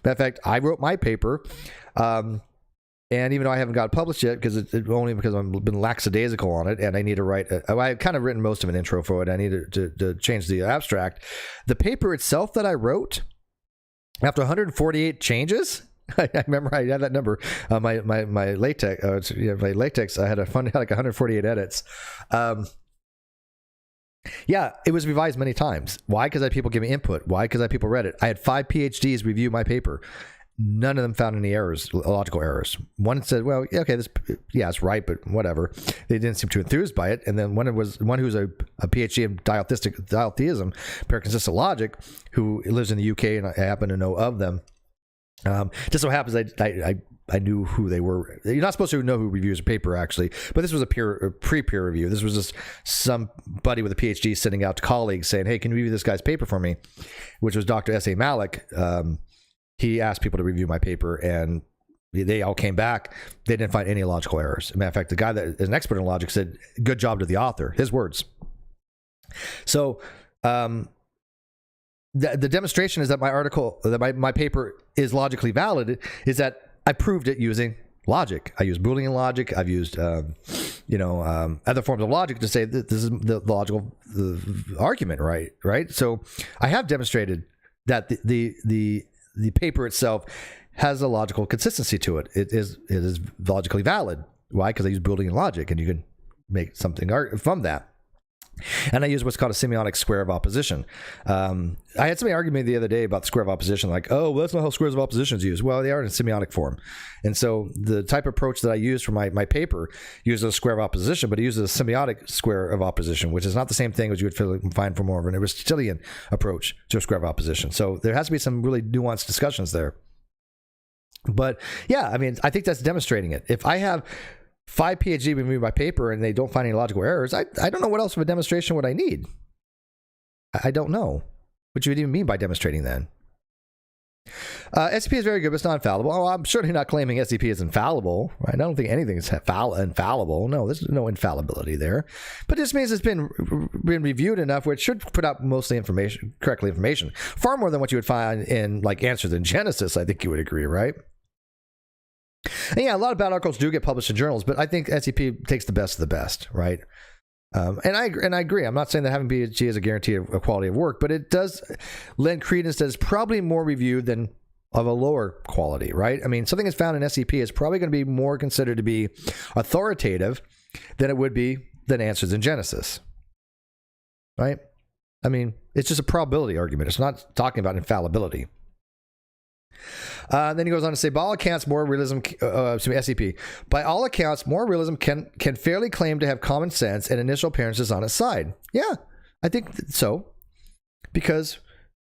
Matter of fact, I wrote my paper, and even though I haven't got it published yet, because only because I've been lackadaisical on it, and I need to write, I've kind of written most of an intro for it. I need to change the abstract. The paper itself that I wrote, after 148 changes, I remember I had that number. My LaTeX, my LaTeX, I had like 148 edits. Yeah, it was revised many times. Why? Because I had people give me input. Why? Because I had people read it. I had 5 PhDs review my paper. None of them found any errors, logical errors. One said, well, okay, it's right, but whatever. They didn't seem too enthused by it. And then one who's a PhD in diatheism, paraconsistent logic, who lives in the UK, and I happen to know of them. Just so happens I knew who they were. You're not supposed to know who reviews a paper, actually, but this was a pre-peer review. This was just somebody with a PhD sending out to colleagues saying, hey, can you review this guy's paper for me? Which was Dr. S.A. Malik. He asked people to review my paper, and they all came back. They didn't find any logical errors. As a matter of fact, the guy that is an expert in logic said, good job to the author, his words. So the demonstration is that my article, that my paper is logically valid, is that I proved it using logic. I used Boolean logic. I've used, other forms of logic to say that this is the logical argument, right? So I have demonstrated that the paper itself has a logical consistency to it. It is logically valid. Why? Because I use Boolean logic, and you can make something from that. And I use what's called a semiotic square of opposition. I had somebody argue me the other day about the square of opposition, like, oh, well, that's not how squares of opposition is used. Well, they are in semiotic form. And so the type of approach that I use for my paper uses a square of opposition, but it uses a semiotic square of opposition, which is not the same thing as you would find for more of an Aristotelian approach to a square of opposition. So there has to be some really nuanced discussions there. But yeah, I mean, I think that's demonstrating it. If I have 5 PhD review my paper and they don't find any logical errors, I don't know what else of a demonstration would I need. I don't know what you would even mean by demonstrating then. SEP is very good, but it's not infallible. Oh, I'm certainly not claiming SEP is infallible. Right? I don't think anything is infallible. No, there's no infallibility there. But this means it's been reviewed enough where it should put out mostly correctly information. Far more than what you would find in like Answers in Genesis, I think you would agree, right? And yeah, a lot of bad articles do get published in journals, but I think SEP takes the best of the best, right? And I agree. I'm not saying that having PhD is a guarantee of quality of work, but it does lend credence that it's probably more reviewed than of a lower quality, right? I mean, something that's found in SEP is probably going to be more considered to be authoritative than it would be than Answers in Genesis, right? I mean, it's just a probability argument. It's not talking about infallibility. Then he goes on to say, by all accounts, moral realism, SEP, by all accounts, moral realism can fairly claim to have common sense and initial appearances on its side. Yeah, I think so, because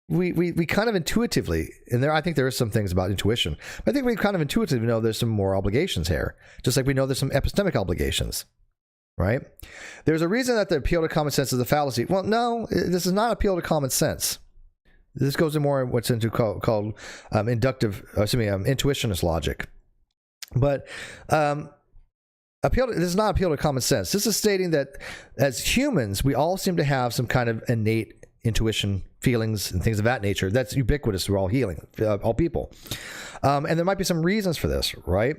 we kind of intuitively, and I think there are some things about intuition, but I think we kind of intuitively know there's some moral obligations here, just like we know there's some epistemic obligations, right? There's a reason that the appeal to common sense is a fallacy. Well, no, this is not appeal to common sense. This goes to more what's called intuitionist logic. But this is not appeal to common sense. This is stating that as humans, we all seem to have some kind of innate intuition, feelings, and things of that nature. That's ubiquitous through all all people. And there might be some reasons for this, right?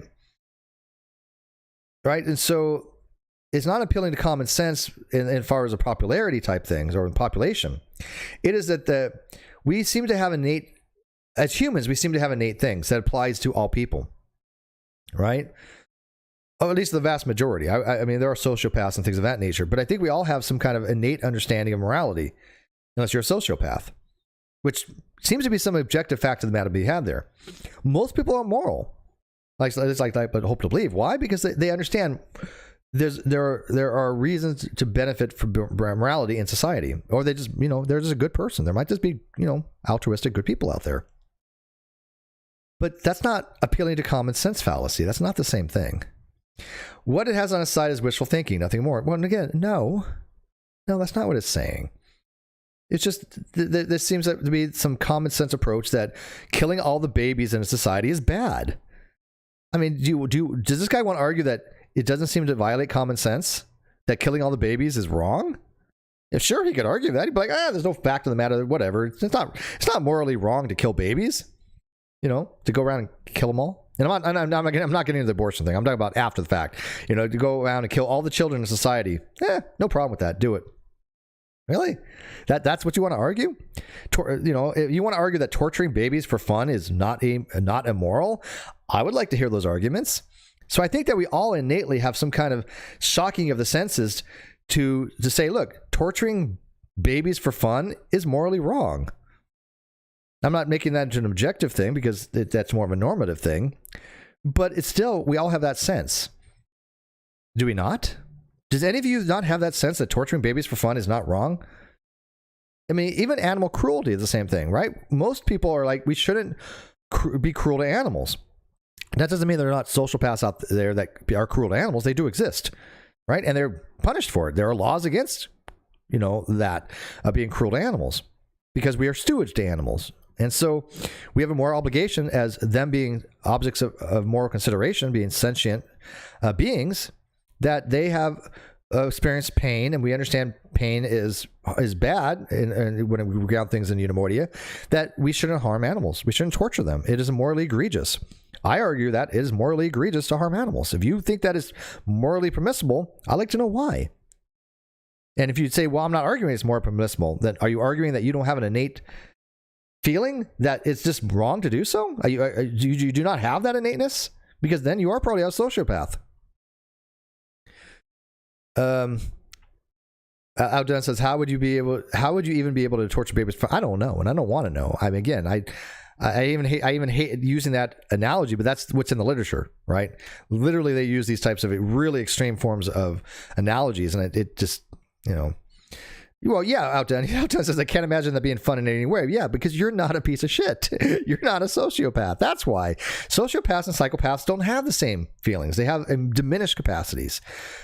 Right? And so it's not appealing to common sense in far as a popularity type things or in population. It is that we seem to have as humans, we seem to have innate things that applies to all people, right? Or at least the vast majority. I mean, there are sociopaths and things of that nature, but I think we all have some kind of innate understanding of morality, unless you're a sociopath, which seems to be some objective fact of the matter to be had there. Most people are moral, but hope to believe. Why? Because they understand there are reasons to benefit from morality in society, or they just, they're just a good person. There might just be, altruistic good people out there. But that's not appealing to common sense fallacy. That's not the same thing. What it has on its side is wishful thinking, nothing more. Well, again, no, that's not what it's saying. It's just there seems to be some common sense approach that killing all the babies in a society is bad. I mean, does this guy want to argue that it doesn't seem to violate common sense that killing all the babies is wrong? If sure, he could argue that. He'd be like, there's no fact of the matter, whatever. It's not morally wrong to kill babies, to go around and kill them all. And I'm not getting into the abortion thing. I'm talking about after the fact. To go around and kill all the children in society. No problem with that. Do it. Really? That's what you want to argue? You want to argue that torturing babies for fun is not immoral? I would like to hear those arguments. So I think that we all innately have some kind of shocking of the senses to say, look, torturing babies for fun is morally wrong. I'm not making that into an objective thing because that's more of a normative thing, but it's still, we all have that sense. Do we not? Does any of you not have that sense that torturing babies for fun is not wrong? I mean, even animal cruelty is the same thing, right? Most people are like, we shouldn't be cruel to animals. That doesn't mean there are not sociopaths out there that are cruel to animals. They do exist, right? And they're punished for it. There are laws against, that being cruel to animals because we are stewards to animals. And so we have a moral obligation as them being objects of moral consideration, being sentient beings, that they have experienced pain, and we understand pain is bad, and when we ground things in eudaimonia, that we shouldn't harm animals. We shouldn't torture them. It is morally egregious. I argue that it is morally egregious to harm animals. If you think that is morally permissible, I'd like to know why. And if you say, well, I'm not arguing it's more permissible, then are you arguing that you don't have an innate feeling that it's just wrong to do so? You do not have that innateness? Because then you are probably a sociopath. Outdone says, how would you even be able to torture babies? I don't know, and I don't want to know. I mean, again, I even hate using that analogy, but that's what's in the literature, right? Literally, they use these types of really extreme forms of analogies, and it just, well, yeah, Outdone says, I can't imagine that being fun in any way. Yeah, because you're not a piece of shit. You're not a sociopath. That's why. Sociopaths and psychopaths don't have the same feelings. They have diminished capacities.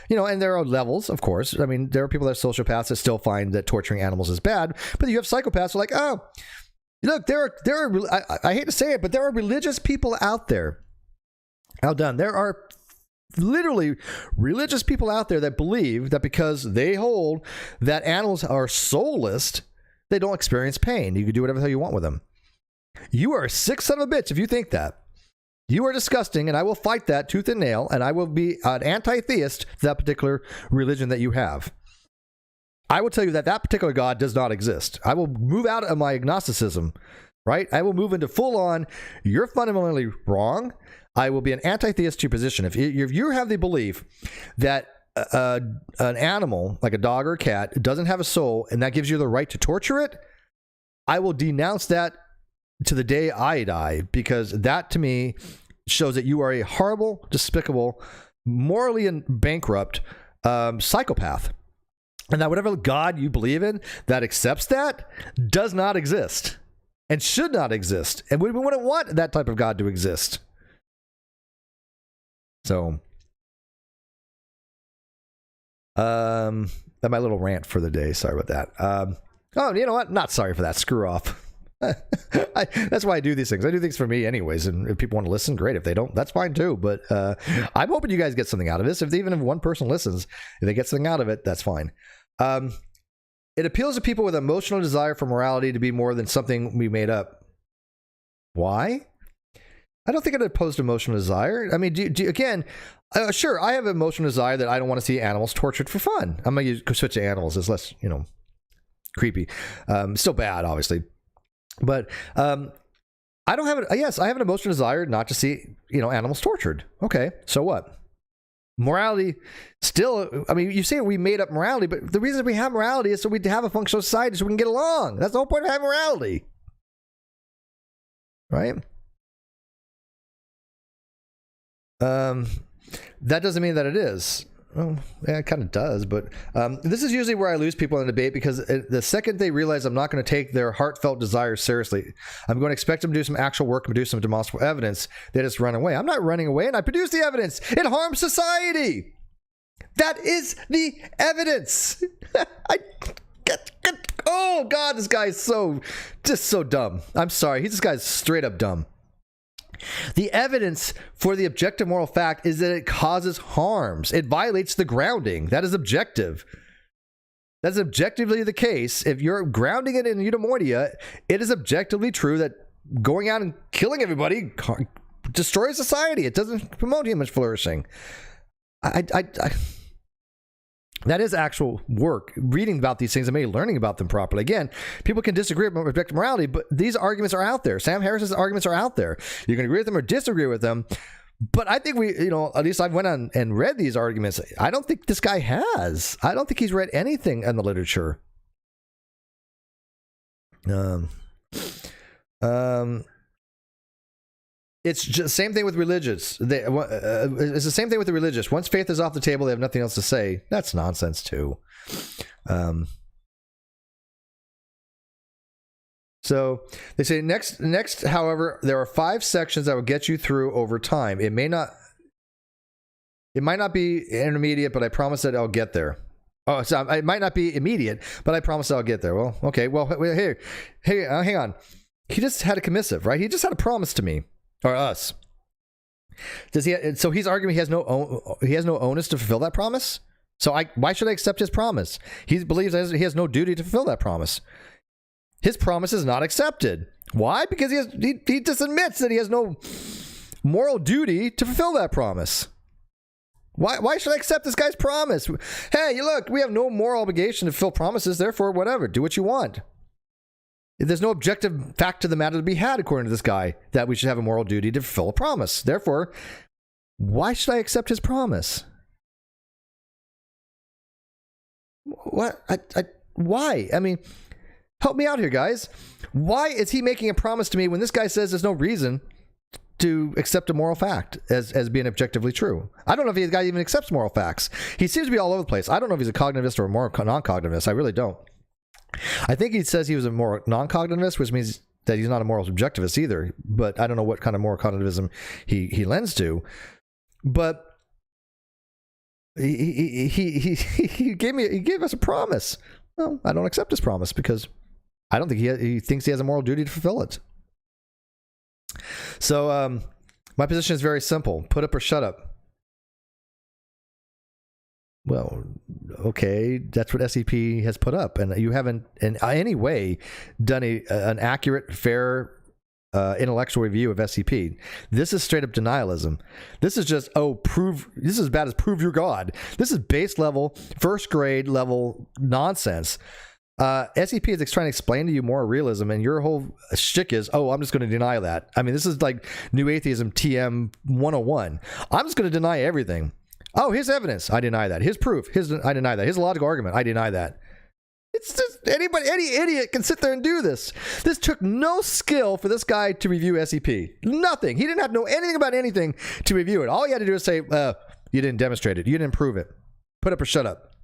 And there are levels, of course. I mean, there are people that are sociopaths that still find that torturing animals is bad. But you have psychopaths who are like, oh, look, there are I hate to say it, but there are religious people out there. Outdone. There are literally religious people out there that believe that because they hold that animals are soulless, they don't experience pain. You can do whatever the hell you want with them. You are a sick son of a bitch if you think that. You are disgusting, and I will fight that tooth and nail, and I will be an anti-theist to that particular religion that you have. I will tell you that particular God does not exist. I will move out of my agnosticism, right? I will move into full-on, you're fundamentally wrong. I will be an anti-theist to your position. If you have the belief that an animal, like a dog or a cat, doesn't have a soul, and that gives you the right to torture it, I will denounce that to the day I die, because that, to me, shows that you are a horrible, despicable, morally bankrupt psychopath. And that whatever God you believe in that accepts that does not exist and should not exist. And we wouldn't want that type of God to exist. So, that's my little rant for the day. Sorry about that. Oh, you know what? Not sorry for that. Screw off. That's why I do these things. I do things for me anyways. And if people want to listen, great. If they don't, that's fine too. But I'm hoping you guys get something out of this. Even if one person listens, if they get something out of it, that's fine. It appeals to people with emotional desire for morality to be more than something we made up. Why? I don't think it opposed emotional desire. I mean, again, sure, I have emotional desire that I don't want to see animals tortured for fun. I'm going to switch to animals. It's less, creepy. Still bad, obviously. But I don't have it. Yes, I have an emotional desire not to see, animals tortured. Okay, so what? Morality still, I mean, you say we made up morality, but the reason we have morality is so we have a functional society so we can get along. That's the whole point of having morality. Right? That doesn't mean that it is. Well, yeah, it kind of does, but this is usually where I lose people in a debate, because the second they realize I'm not going to take their heartfelt desires seriously, I'm going to expect them to do some actual work and produce some demonstrable evidence, they just run away. I'm not running away, and I produce the evidence. It harms society. That is the evidence. Oh God, this guy's so dumb. I'm sorry. This guy's straight up dumb. The evidence for the objective moral fact is that it causes harms. It violates the grounding. That is objective. That's objectively the case. If you're grounding it in eudaimonia, it is objectively true that going out and killing everybody destroys society. It doesn't promote human flourishing. That is actual work, reading about these things and maybe learning about them properly. Again, people can disagree about objective morality, but these arguments are out there. Sam Harris's arguments are out there. You can agree with them or disagree with them. But I think at least I went on and read these arguments. I don't think this guy has. I don't think he's read anything in the literature. It's just same thing with religious. It's the same thing with the religious. Once faith is off the table, they have nothing else to say. That's nonsense too. So they say next, however, there are 5 sections that will get you through over time. It might not be intermediate, but I promise that I'll get there. Oh, so it might not be immediate, but I promise I'll get there. Well, okay. Well, hey, hang on. He just had a commissive, right? He just had a promise to me. Or us. Does he? So he's arguing he has no onus to fulfill that promise. So why should I accept his promise? He believes he has no duty to fulfill that promise. His promise is not accepted. Why? Because he just admits that he has no moral duty to fulfill that promise. Why should I accept this guy's promise? Hey, look, we have no moral obligation to fulfill promises. Therefore, whatever, do what you want. There's no objective fact to the matter to be had, according to this guy, that we should have a moral duty to fulfill a promise. Therefore, why should I accept his promise? What? Why? I mean, help me out here, guys. Why is he making a promise to me when this guy says there's no reason to accept a moral fact as being objectively true? I don't know if the guy even accepts moral facts. He seems to be all over the place. I don't know if he's a cognitivist or a moral non-cognitivist. I really don't. I think he says he was a moral non-cognitivist, which means that he's not a moral subjectivist either. But I don't know what kind of moral cognitivism he lends to. But he gave us a promise. Well, I don't accept his promise because I don't think he thinks he has a moral duty to fulfill it. So my position is very simple: put up or shut up. Well, okay, that's what SEP has put up, and you haven't in any way done an accurate, fair, intellectual review of SEP. This is straight up denialism. This is just prove. This is as bad as prove you're God. This is base level, first grade level nonsense. SEP is trying to explain to you moral realism, and your whole shtick is, I'm just going to deny that. I mean, this is like New Atheism TM 101. I'm just going to deny everything. Oh, his evidence, I deny that. His proof, I deny that. His logical argument, I deny that. It's just any idiot can sit there and do this. This took no skill for this guy to review SEP. Nothing. He didn't have to know anything about anything to review it. All he had to do is say, you didn't demonstrate it. You didn't prove it. Put up or shut up.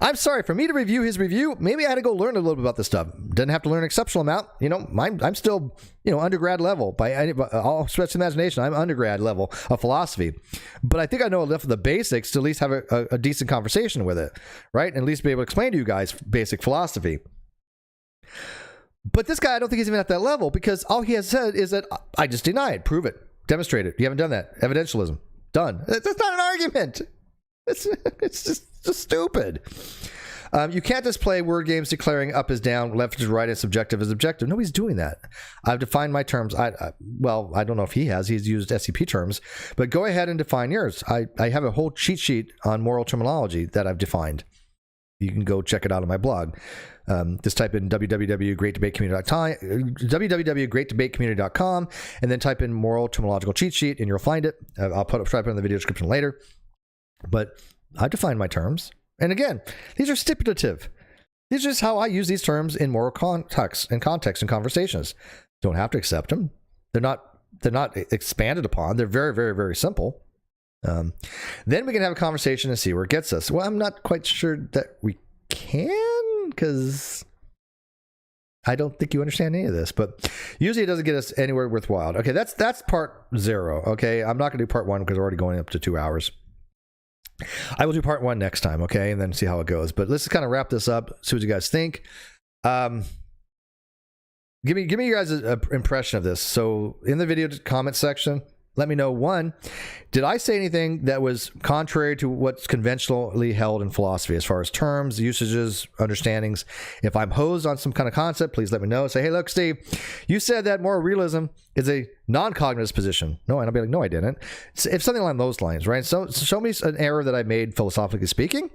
I'm sorry, for me to review his review, maybe I had to go learn a little bit about this stuff. Didn't have to learn an exceptional amount. I'm still, undergrad by all stretch of imagination. I'm undergrad level of philosophy. But I think I know enough of the basics to at least have a decent conversation with it, right? And at least be able to explain to you guys basic philosophy. But this guy, I don't think he's even at that level, because all he has said is that I just deny it, prove it, demonstrate it. You haven't done that. Evidentialism. Done. That's not an argument. It's just stupid. You can't just play word games declaring up is down, left is right, and subjective is objective. Nobody's doing that. I've defined my terms. I don't know if he has. He's used SEP terms, but go ahead and define yours. I have a whole cheat sheet on moral terminology that I've defined. You can go check it out on my blog. Just type in www.greatdebatecommunity.com and then type in moral terminological cheat sheet and you'll find it. I'll try to put it in the video description later. But I define my terms. And again, these are stipulative. These are just how I use these terms in moral context and conversations. Don't have to accept them. They're not expanded upon. They're very, very, very simple. Then we can have a conversation and see where it gets us. Well, I'm not quite sure that we can, because I don't think you understand any of this, but usually it doesn't get us anywhere worthwhile. Okay, that's part 0. Okay, I'm not going to do part 1 because we're already going up to 2 hours. I will do part 1 next time, okay, and then see how it goes. But let's kind of wrap this up, see what you guys think. Give me you guys an impression of this. So in the video comment section, let me know, 1, did I say anything that was contrary to what's conventionally held in philosophy as far as terms, usages, understandings? If I'm hosed on some kind of concept, please let me know. Say, hey, look, Steve, you said that moral realism is a non-cognitive position. No, and I'll be like, no, I didn't. If something along those lines, right? So show me an error that I made philosophically speaking.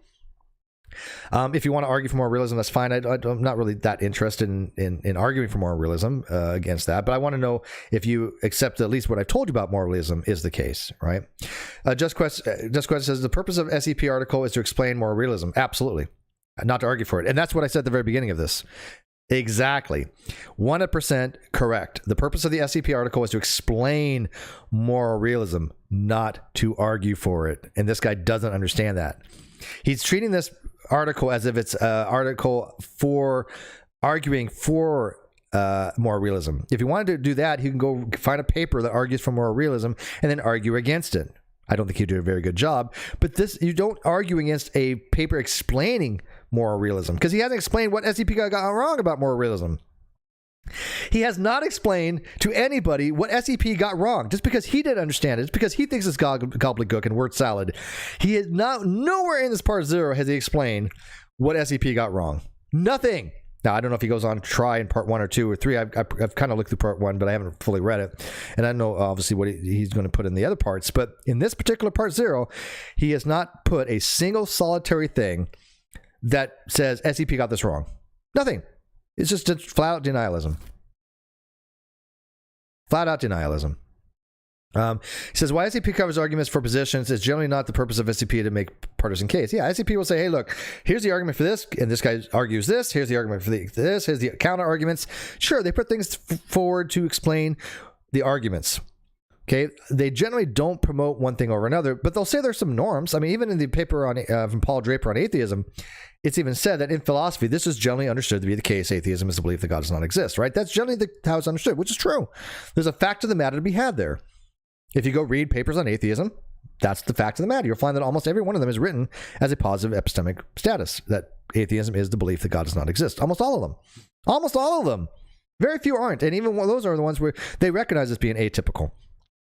If you want to argue for moral realism, that's fine. I'm not really that interested in arguing for moral realism against that, but I want to know if you accept at least what I've told you about moral realism is the case, right? Just Quest says the purpose of SEP article is to explain moral realism. Absolutely, not to argue for it, and that's what I said at the very beginning of this. Exactly, 100% correct. The purpose of the SEP article is to explain moral realism, not to argue for it, and this guy doesn't understand that. He's treating this article as if it's an article for arguing for moral realism. If he wanted to do that, he can go find a paper that argues for moral realism and then argue against it. I don't think he'd do a very good job, but this, you don't argue against a paper explaining moral realism, because he hasn't explained what SEP got wrong about moral realism. He has not explained to anybody what SEP got wrong. Just because he didn't understand it, just because he thinks it's gobbledygook and word salad, he is nowhere in this part 0 has he explained what SEP got wrong. Nothing. Now, I don't know if he goes on to try in part 1 or 2 or 3. I've kind of looked through part 1, but I haven't fully read it. And I know, obviously, what he's going to put in the other parts. But in this particular part 0, he has not put a single solitary thing that says SEP got this wrong. Nothing. It's just flat out denialism. Flat out denialism. He says, why SEP covers arguments for positions is generally not the purpose of SEP to make partisan case. Yeah, SEP will say, hey, look, here's the argument for this, and this guy argues this. Here's the argument for this. Here's the counter arguments. Sure, they put things forward to explain the arguments. Okay, they generally don't promote one thing over another, but they'll say there's some norms. I mean, even in the paper on from Paul Draper on atheism, it's even said that in philosophy, this is generally understood to be the case. Atheism is the belief that God does not exist, right? That's generally how it's understood, which is true. There's a fact of the matter to be had there. If you go read papers on atheism, that's the fact of the matter. You'll find that almost every one of them is written as a positive epistemic status, that atheism is the belief that God does not exist. Almost all of them. Almost all of them. Very few aren't. And even those are the ones where they recognize as being atypical.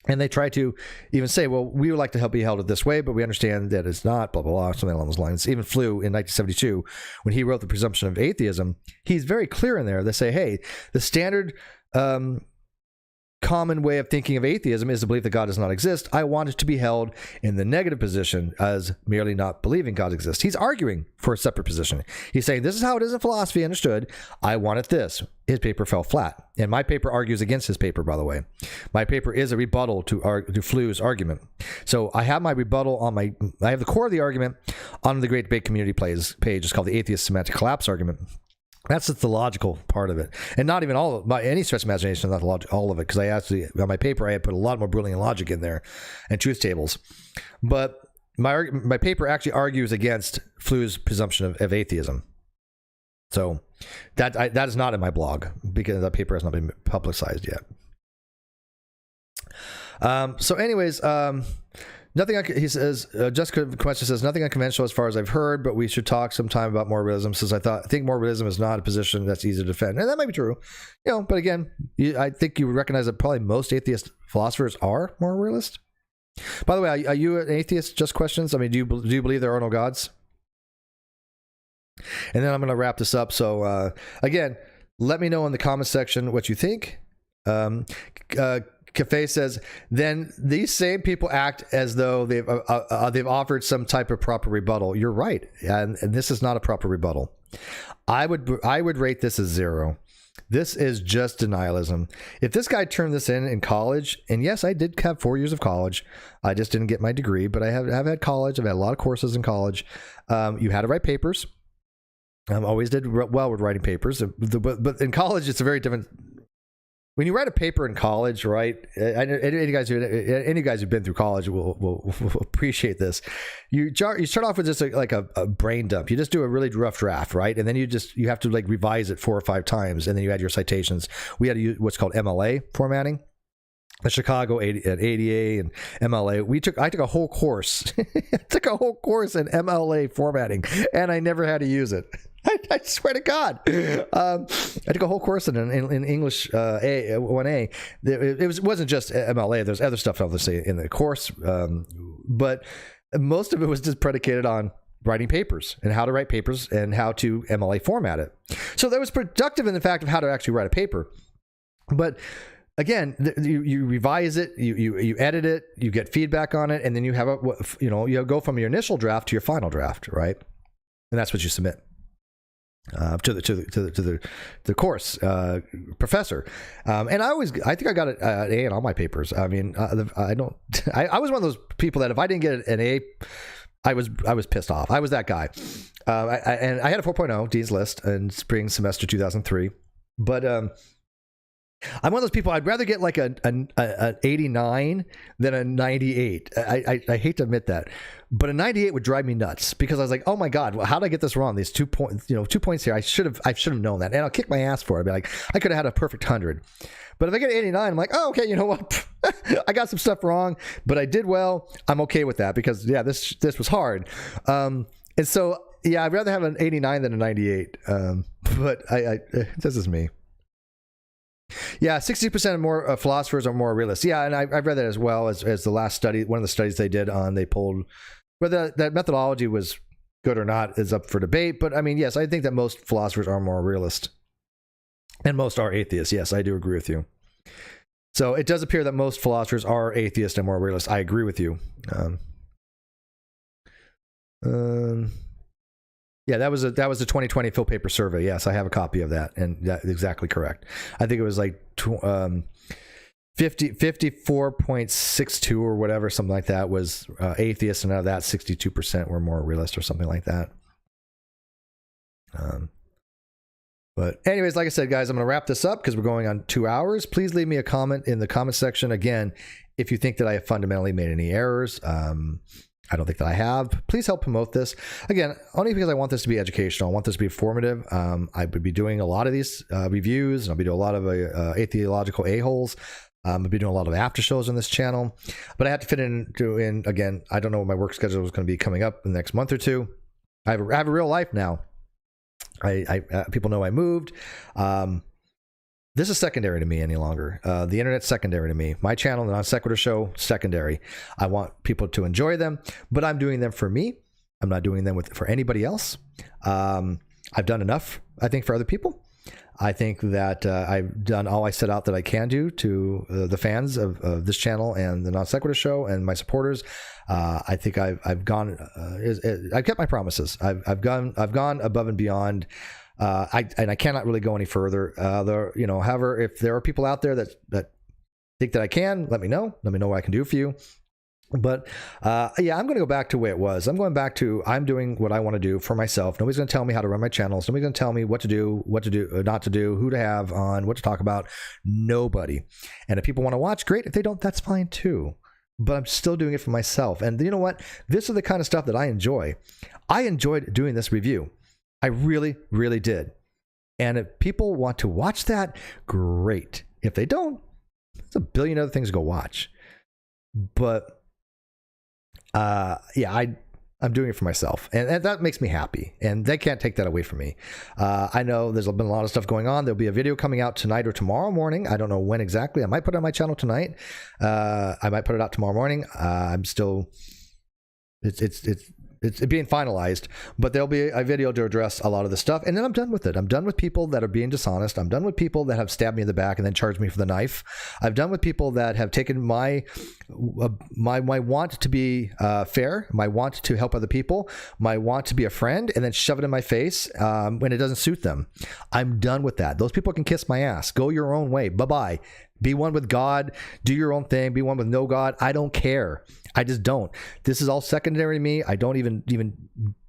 And they try to even say, well, we would like to be held this way, but we understand that it's not, blah, blah, blah, something along those lines. Even Flew in 1972, when he wrote The Presumption of Atheism, he's very clear in there. They say, hey, the standard common way of thinking of atheism is the belief that God does not exist. I want it to be held in the negative position as merely not believing God exists. He's arguing for a separate position. He's saying, this is how it is in philosophy, understood. I want it this. His paper fell flat. And my paper argues against his paper, by the way. My paper is a rebuttal to Flew's argument. So I have my rebuttal on I have the core of the argument on the Great Debate Community page. It's called the Atheist Semantic Collapse Argument. That's just the logical part of it, and not even all by any stretch of imagination, not all of it, because I actually on my paper I had put a lot more Boolean logic in there and truth tables, but my paper actually argues against Flew's presumption of atheism. So that is not in my blog because that paper has not been publicized yet. So, anyways, nothing. He says, Jessica question says, nothing unconventional as far as I've heard, but we should talk sometime about moral realism. Says, I think moral realism is not a position that's easy to defend. And that might be true. But again, I think you would recognize that probably most atheist philosophers are moral realists. By the way, are you an atheist? Just questions. I mean, do you believe there are no gods? And then I'm going to wrap this up. So again, let me know in the comment section what you think. Cafe says, then these same people act as though they've offered some type of proper rebuttal. You're right, and this is not a proper rebuttal. I would rate this as 0. This is just denialism. If this guy turned this in college, and yes, I did have 4 years of college. I just didn't get my degree, but I have had college. I've had a lot of courses in college. You had to write papers. I always did well with writing papers, but in college, it's a very different. When you write a paper in college, right? Any guys who've been through college will appreciate this. You start off with just like a brain dump. You just do a really rough draft, right? And then you have to like revise it 4 or 5 times, and then you add your citations. We had to use what's called MLA formatting. at Chicago at ADA and MLA. I took a whole course. I took a whole course in MLA formatting, and I never had to use it. I swear to God. I took a whole course in English 1A. It wasn't just MLA. There's other stuff, obviously, in the course, but most of it was just predicated on writing papers and how to write papers and how to MLA format it. So that was productive in the fact of how to actually write a paper. But again, you revise it, you edit it, you get feedback on it, and then you have you go from your initial draft to your final draft, right? And that's what you submit to the course professor. And I think I got an A in all my papers. I mean, I was one of those people that if I didn't get an A, I was pissed off. I was that guy. And I had a 4.0 Dean's List in spring semester 2003, but I'm one of those people. I'd rather get like an 89 than a 98. I hate to admit that, but a 98 would drive me nuts because I was like, oh my God, how did I get this wrong? These 2 points, 2 points here. I should have known that, and I'll kick my ass for it. I'd be like, I could have had a perfect 100. But if I get an 89, I'm like, oh, okay, you know what? I got some stuff wrong, but I did well. I'm okay with that because this was hard. And so yeah, I'd rather have an 89 than a 98. But this is me. Yeah, 60% of more philosophers are more realists. Yeah, and I've read that as well as the last study. One of the studies they did they pulled whether that methodology was good or not is up for debate. But I mean, yes, I think that most philosophers are more realist, and most are atheists. Yes, I do agree with you. So it does appear that most philosophers are atheist and more realist. I agree with you. Yeah, that was the 2020 Phil Paper survey. Yes, I have a copy of that, and that's exactly correct. I think it was like 54.62 or whatever, something like that, was atheist, and out of that, 62% were more realist or something like that. But anyways, like I said, guys, I'm going to wrap this up because we're going on 2 hours. Please leave me a comment in the comment section. Again, if you think that I have fundamentally made any errors. I don't think that I have. Please help promote this. Again, only because I want this to be educational. I want this to be informative. I would be doing a lot of these reviews, and I'll be doing a lot of atheological a-holes. I'll be doing a lot of after shows on this channel. But I have to fit in, again, I don't know what my work schedule is going to be coming up in the next month or two. I have a real life now. People know I moved. This is secondary to me any longer. The internet's secondary to me. My channel, the Non Sequitur Show, secondary. I want people to enjoy them, but I'm doing them for me. I'm not doing them for anybody else. I've done enough, I think, for other people. I think that I've done all I set out that I can do to the fans of this channel and the Non Sequitur Show and my supporters. I think I've gone. I've kept my promises. I've gone above and beyond. I cannot really go any further. However, if there are people out there that think that I can, let me know. Let me know what I can do for you. But yeah, I'm going to go back to the way it was. I'm going back to I'm doing what I want to do for myself. Nobody's going to tell me how to run my channels. Nobody's going to tell me what to do, not to do, who to have on, what to talk about. Nobody. And if people want to watch, great. If they don't, that's fine too. But I'm still doing it for myself. And you know what? This is the kind of stuff that I enjoy. I enjoyed doing this review. I really, really did. And if people want to watch that, great. If they don't, there's a billion other things to go watch. But yeah, I'm doing it for myself, and that makes me happy, and they can't take that away from me. I know there's been a lot of stuff going on. There'll be a video coming out tonight or tomorrow morning. I don't know when exactly. I might put it on my channel tonight. I might put it out tomorrow morning. I'm still, it's being finalized, but there'll be a video to address a lot of the stuff, and then I'm done with it. I'm done with people that are being dishonest. I'm done with people that have stabbed me in the back and then charged me for the knife. I'm done with people that have taken my want to be fair, my want to help other people, my want to be a friend, and then shove it in my face when it doesn't suit them. I'm done with that. Those people can kiss my ass. Go your own way. Bye-bye. Be one with God. Do your own thing. Be one with no God. I don't care. I just don't. This is all secondary to me. I don't even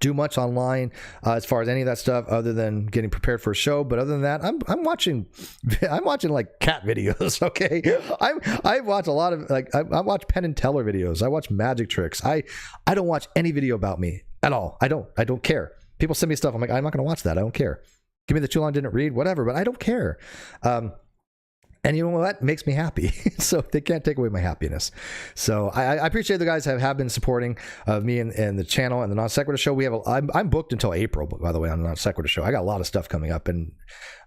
do much online as far as any of that stuff other than getting prepared for a show. But other than that, I'm watching like cat videos. Okay, I watch a lot of I watch Penn and Teller videos. I watch magic tricks. I don't watch any video about me at all. I don't care. People send me stuff. I'm like, I'm not going to watch that. I don't care. Give me the too long didn't read, whatever. But I don't care. And you know what? It makes me happy. So they can't take away my happiness. So I appreciate the guys have been supporting me and the channel and the Non Sequitur Show. I'm booked until April, by the way, on the Non Sequitur Show. I got a lot of stuff coming up, and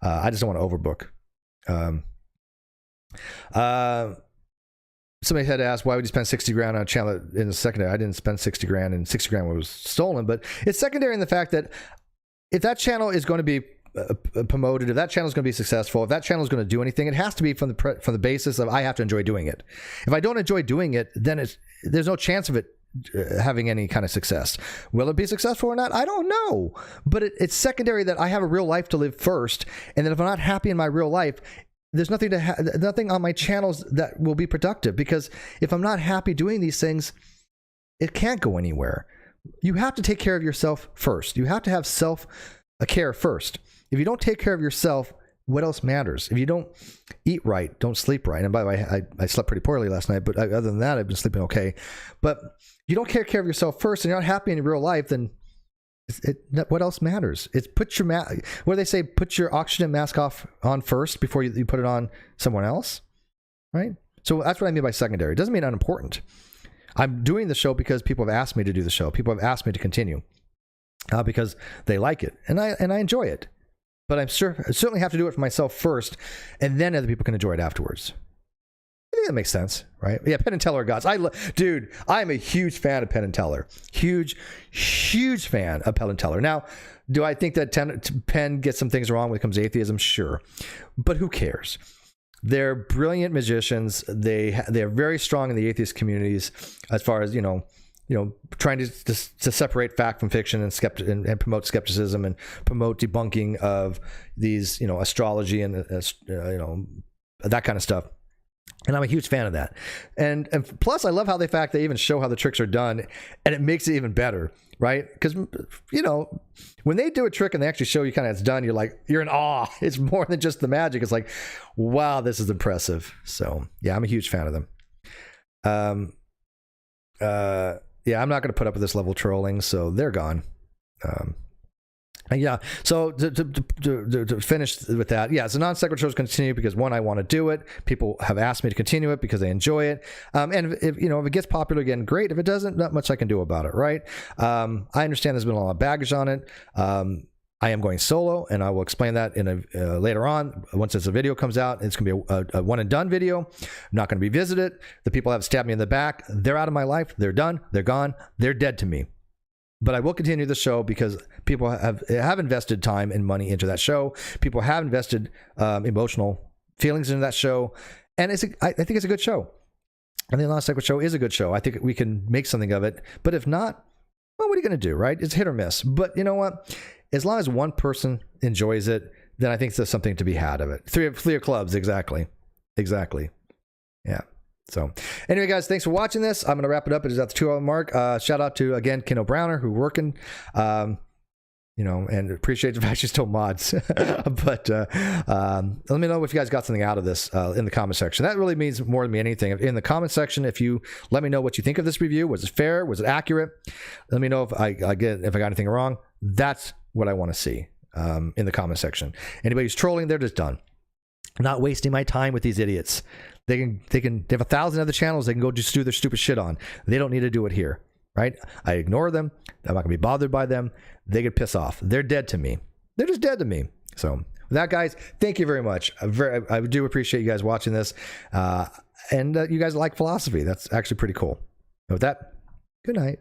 I just don't want to overbook. Somebody had asked, why would you spend 60 grand on a channel in the secondary? I didn't spend 60 grand, and 60 grand was stolen. But it's secondary in the fact that if that channel is going to be promoted, if that channel is going to be successful, if that channel is going to do anything, it has to be from the basis of I have to enjoy doing it. If I don't enjoy doing it, then there's no chance of it having any kind of success. Will it be successful or not? I don't know. But it's secondary that I have a real life to live first, and that if I'm not happy in my real life, there's nothing on my channels that will be productive, because if I'm not happy doing these things, it can't go anywhere. You have to take care of yourself first. You have to have self-care first. If you don't take care of yourself, what else matters? If you don't eat right, don't sleep right. And by the way, I slept pretty poorly last night, but other than that, I've been sleeping okay. But if you don't take care of yourself first and you're not happy in your real life, then what else matters? It's what do they say? Put your oxygen mask on first before you put it on someone else, right? So that's what I mean by secondary. It doesn't mean unimportant. I'm doing the show because people have asked me to do the show. People have asked me to continue because they like it, and I enjoy it. But I certainly have to do it for myself first, and then other people can enjoy it afterwards. I think that makes sense, right? Yeah, Penn and Teller gods. Dude, I'm a huge fan of Penn and Teller. Huge fan of Penn and Teller. Now, do I think that Penn gets some things wrong when it comes to atheism? Sure. But who cares? They're brilliant magicians. They're very strong in the atheist communities as far as, trying to separate fact from fiction and promote skepticism and promote debunking of these, astrology and, that kind of stuff. And I'm a huge fan of that. And plus, I love how they even show how the tricks are done, and it makes it even better, right? Because, when they do a trick and they actually show you kind of it's done, you're in awe. It's more than just the magic. It's like, wow, this is impressive. So, yeah, I'm a huge fan of them. Yeah, I'm not going to put up with this level of trolling, so they're gone. Yeah, so to finish with that, yeah, so Non Sequitur shows continue because, one, I want to do it. People have asked me to continue it because they enjoy it. And if it gets popular again, great. If it doesn't, not much I can do about it, right? I understand there's been a lot of baggage on it. I am going solo, and I will explain that in later on. Once this video comes out, it's going to be a one and done video. I'm not going to be visited. The people that have stabbed me in the back, they're out of my life. They're done. They're gone. They're dead to me. But I will continue the show because people have invested time and money into that show. People have invested emotional feelings into that show, and I think it's a good show. And the Non Sequitur show is a good show. I think we can make something of it. But if not, well, what are you going to do, right? It's hit or miss. But you know what? As long as one person enjoys it, then I think there's something to be had of it. Three clubs, exactly. Yeah. So anyway, guys, thanks for watching this. I'm going to wrap it up. It is at the 2 hour mark. Shout out to, again, Ken O'Browner, who working, and appreciate the fact she's still mods. But let me know if you guys got something out of this in the comment section. That really means more than me anything. In the comment section, if you let me know what you think of this review, was it fair? Was it accurate? Let me know if I got anything wrong. That's what I want to see in the comment section. Anybody who's trolling, they're just done. I'm not wasting my time with these idiots. They have 1,000 other channels they can go just do their stupid shit on. They don't need to do it here, right? I ignore them. I'm not going to be bothered by them. They could piss off. They're dead to me. They're just dead to me. So with that, guys, thank you very much. I do appreciate you guys watching this. And you guys like philosophy. That's actually pretty cool. And with that, good night.